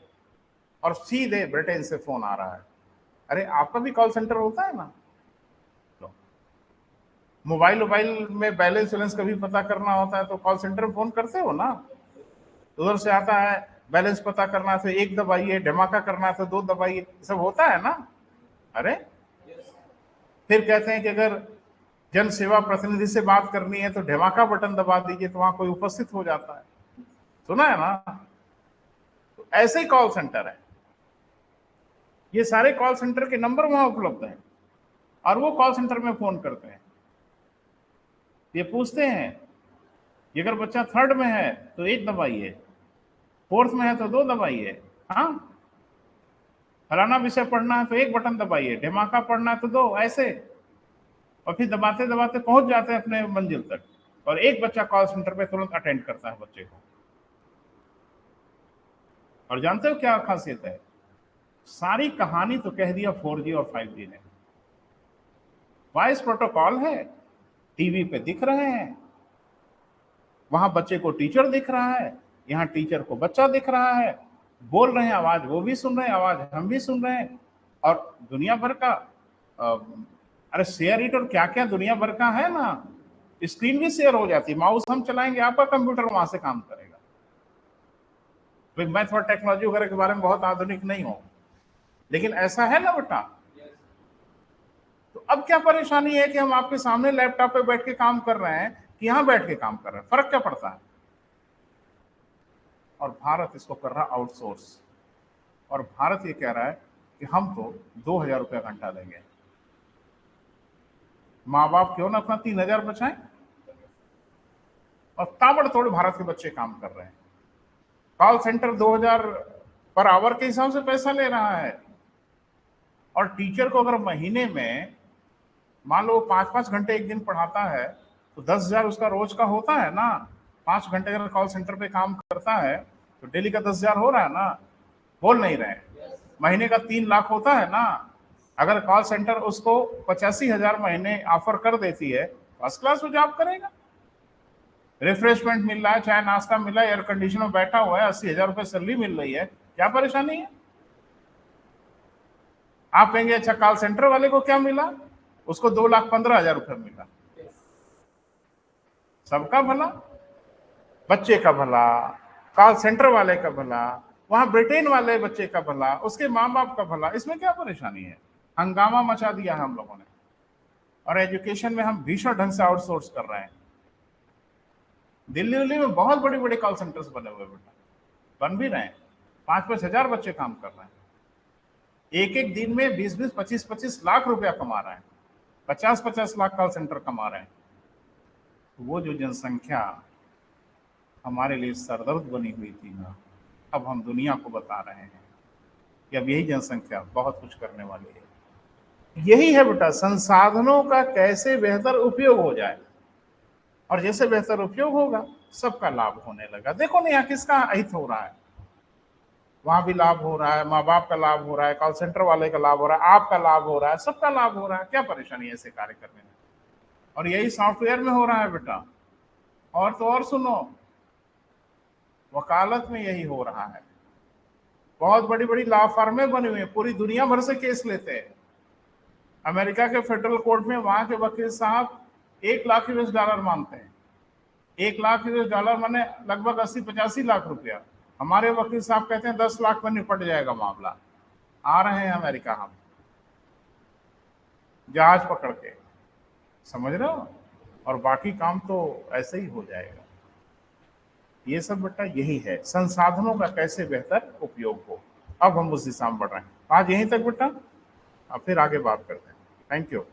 और सीधे ब्रिटेन से फोन आ रहा है। अरे आपका भी कॉल सेंटर होता है ना? मोबाइल में बैलेंस वैलेंस कभी पता करना होता है तो कॉल सेंटर में फोन करते हो ना? उधर से आता है, बैलेंस पता करना है तो 1 दबाइए, धमाका करना है तो 2 दबाइए, सब होता है ना? अरे फिर कहते हैं कि अगर जन सेवा प्रतिनिधि से बात करनी है तो ढमाका बटन दबा दीजिए तो वहां कोई उपस्थित हो जाता है। सुना है ना? तो ऐसे ही कॉल सेंटर है, ये सारे कॉल सेंटर के नंबर वहां उपलब्ध हैं और वो कॉल सेंटर में फोन करते हैं। ये पूछते हैं कि अगर बच्चा 3rd में है तो 1 दबाइए, 4th में है तो 2 दबाइए, हाँ, फलाना विषय पढ़ना है तो 1 बटन दबाइए, ढमाका पढ़ना है तो 2, ऐसे। और फिर दबाते दबाते पहुंच जाते हैं अपने मंजिल तक, और एक बच्चा कॉल सेंटर पे तुरंत अटेंड करता है बच्चे को। और जानते हो क्या खासियत है? सारी कहानी तो कह दिया 4G और 5G ने। वॉइस प्रोटोकॉल है, टीवी पे दिख रहे हैं, वहां बच्चे को टीचर दिख रहा है, यहाँ टीचर को बच्चा दिख रहा है, बोल रहे हैं, आवाज वो भी सुन रहे हैं, आवाज हम भी सुन रहे हैं। और दुनिया भर का अरे शेयर इट और क्या क्या दुनिया भर का है ना, स्क्रीन भी शेयर हो जाती है। माउस हम चलाएंगे, आपका कंप्यूटर वहां से काम करेगा। मैं थोड़ा टेक्नोलॉजी वगैरह के बारे में बहुत आधुनिक नहीं हूं, लेकिन ऐसा है ना बेटा। तो अब क्या परेशानी है कि हम आपके सामने लैपटॉप पे बैठ के काम कर रहे हैं कि यहां बैठ के काम कर रहे हैं, फर्क क्या पड़ता है? और भारत इसको कर रहा आउटसोर्स, और भारत ये कह रहा है कि हम तो 2000 रुपया घंटा देंगे। माँ बाप क्यों ना अपना 3000 बचाएं? और ताबड़तोड़ भारत के बच्चे काम कर रहे हैं। कॉल सेंटर 2000 पर आवर के हिसाब से पैसा ले रहा है, और टीचर को अगर महीने में मान लो 5-5 घंटे एक दिन पढ़ाता है तो 10,000 उसका रोज का होता है ना। 5 घंटे अगर कॉल सेंटर पे काम करता है तो डेली का 10,000 हो रहा है ना। बोल नहीं रहे? महीने का 3 लाख होता है ना। अगर कॉल सेंटर उसको 85,000 महीने ऑफर कर देती है, फर्स्ट क्लास वो जॉब करेगा। रिफ्रेशमेंट मिल रहा है, चाहे नाश्ता मिल रहा है, एयर कंडीशन में बैठा हुआ है, 80,000 रुपए सैलरी मिल रही है, क्या परेशानी है? आप कहेंगे अच्छा कॉल सेंटर वाले को क्या मिला? उसको 2,15,000 रुपए मिला। सबका भला, बच्चे का भला, कॉल सेंटर वाले का भला, वहां ब्रिटेन वाले बच्चे का भला, उसके माँ बाप का भला, इसमें क्या परेशानी है? हंगामा मचा दिया है हम लोगों ने, और एजुकेशन में हम भीषण ढंग से आउटसोर्स कर रहे हैं। दिल्ली में बहुत बड़े बड़े कॉल सेंटर्स बने हुए बेटा, बन भी रहे हैं। 5-5 हजार बच्चे काम कर रहे हैं, एक एक दिन में 20-20, 25-25 लाख रुपया कमा रहे हैं, 50-50 लाख कॉल सेंटर कमा रहे हैं। वो जो जनसंख्या हमारे लिए सरदर्द बनी हुई थी ना, अब हम दुनिया को बता रहे हैं कि अब यही जनसंख्या बहुत कुछ करने वाली है। यही है बेटा, संसाधनों का कैसे बेहतर उपयोग हो जाए, और जैसे बेहतर उपयोग होगा सबका लाभ होने लगा। देखो ना यहाँ किसका हित हो रहा है, वहां भी लाभ हो रहा है, माँ बाप का लाभ हो रहा है, कॉल सेंटर वाले का लाभ हो रहा है, आपका लाभ हो रहा है, सबका लाभ हो रहा है। क्या परेशानी है ऐसे कार्य करने में? और यही सॉफ्टवेयर में हो रहा है बेटा। और तो और सुनो, वकालत में यही हो रहा है। बहुत बड़ी बड़ी लॉ फर्में बनी हुई है, पूरी दुनिया भर से केस लेते हैं। अमेरिका के फेडरल कोर्ट में वहां के वकील साहब 1 लाख US डॉलर मांगते हैं। 1 लाख US डॉलर माने लगभग 80-85 लाख रुपया। हमारे वकील साहब कहते हैं 10 लाख में निपट जाएगा मामला। आ रहे हैं अमेरिका हम, जहाज पकड़ के, समझ रहे हो? और बाकी काम तो ऐसे ही हो जाएगा। ये सब बेटा यही है, संसाधनों का कैसे बेहतर उपयोग हो। अब हम उस दिशा में बढ़ रहे हैं। आज यहीं तक बेटा, अब फिर आगे बात करते हैं। Thank you.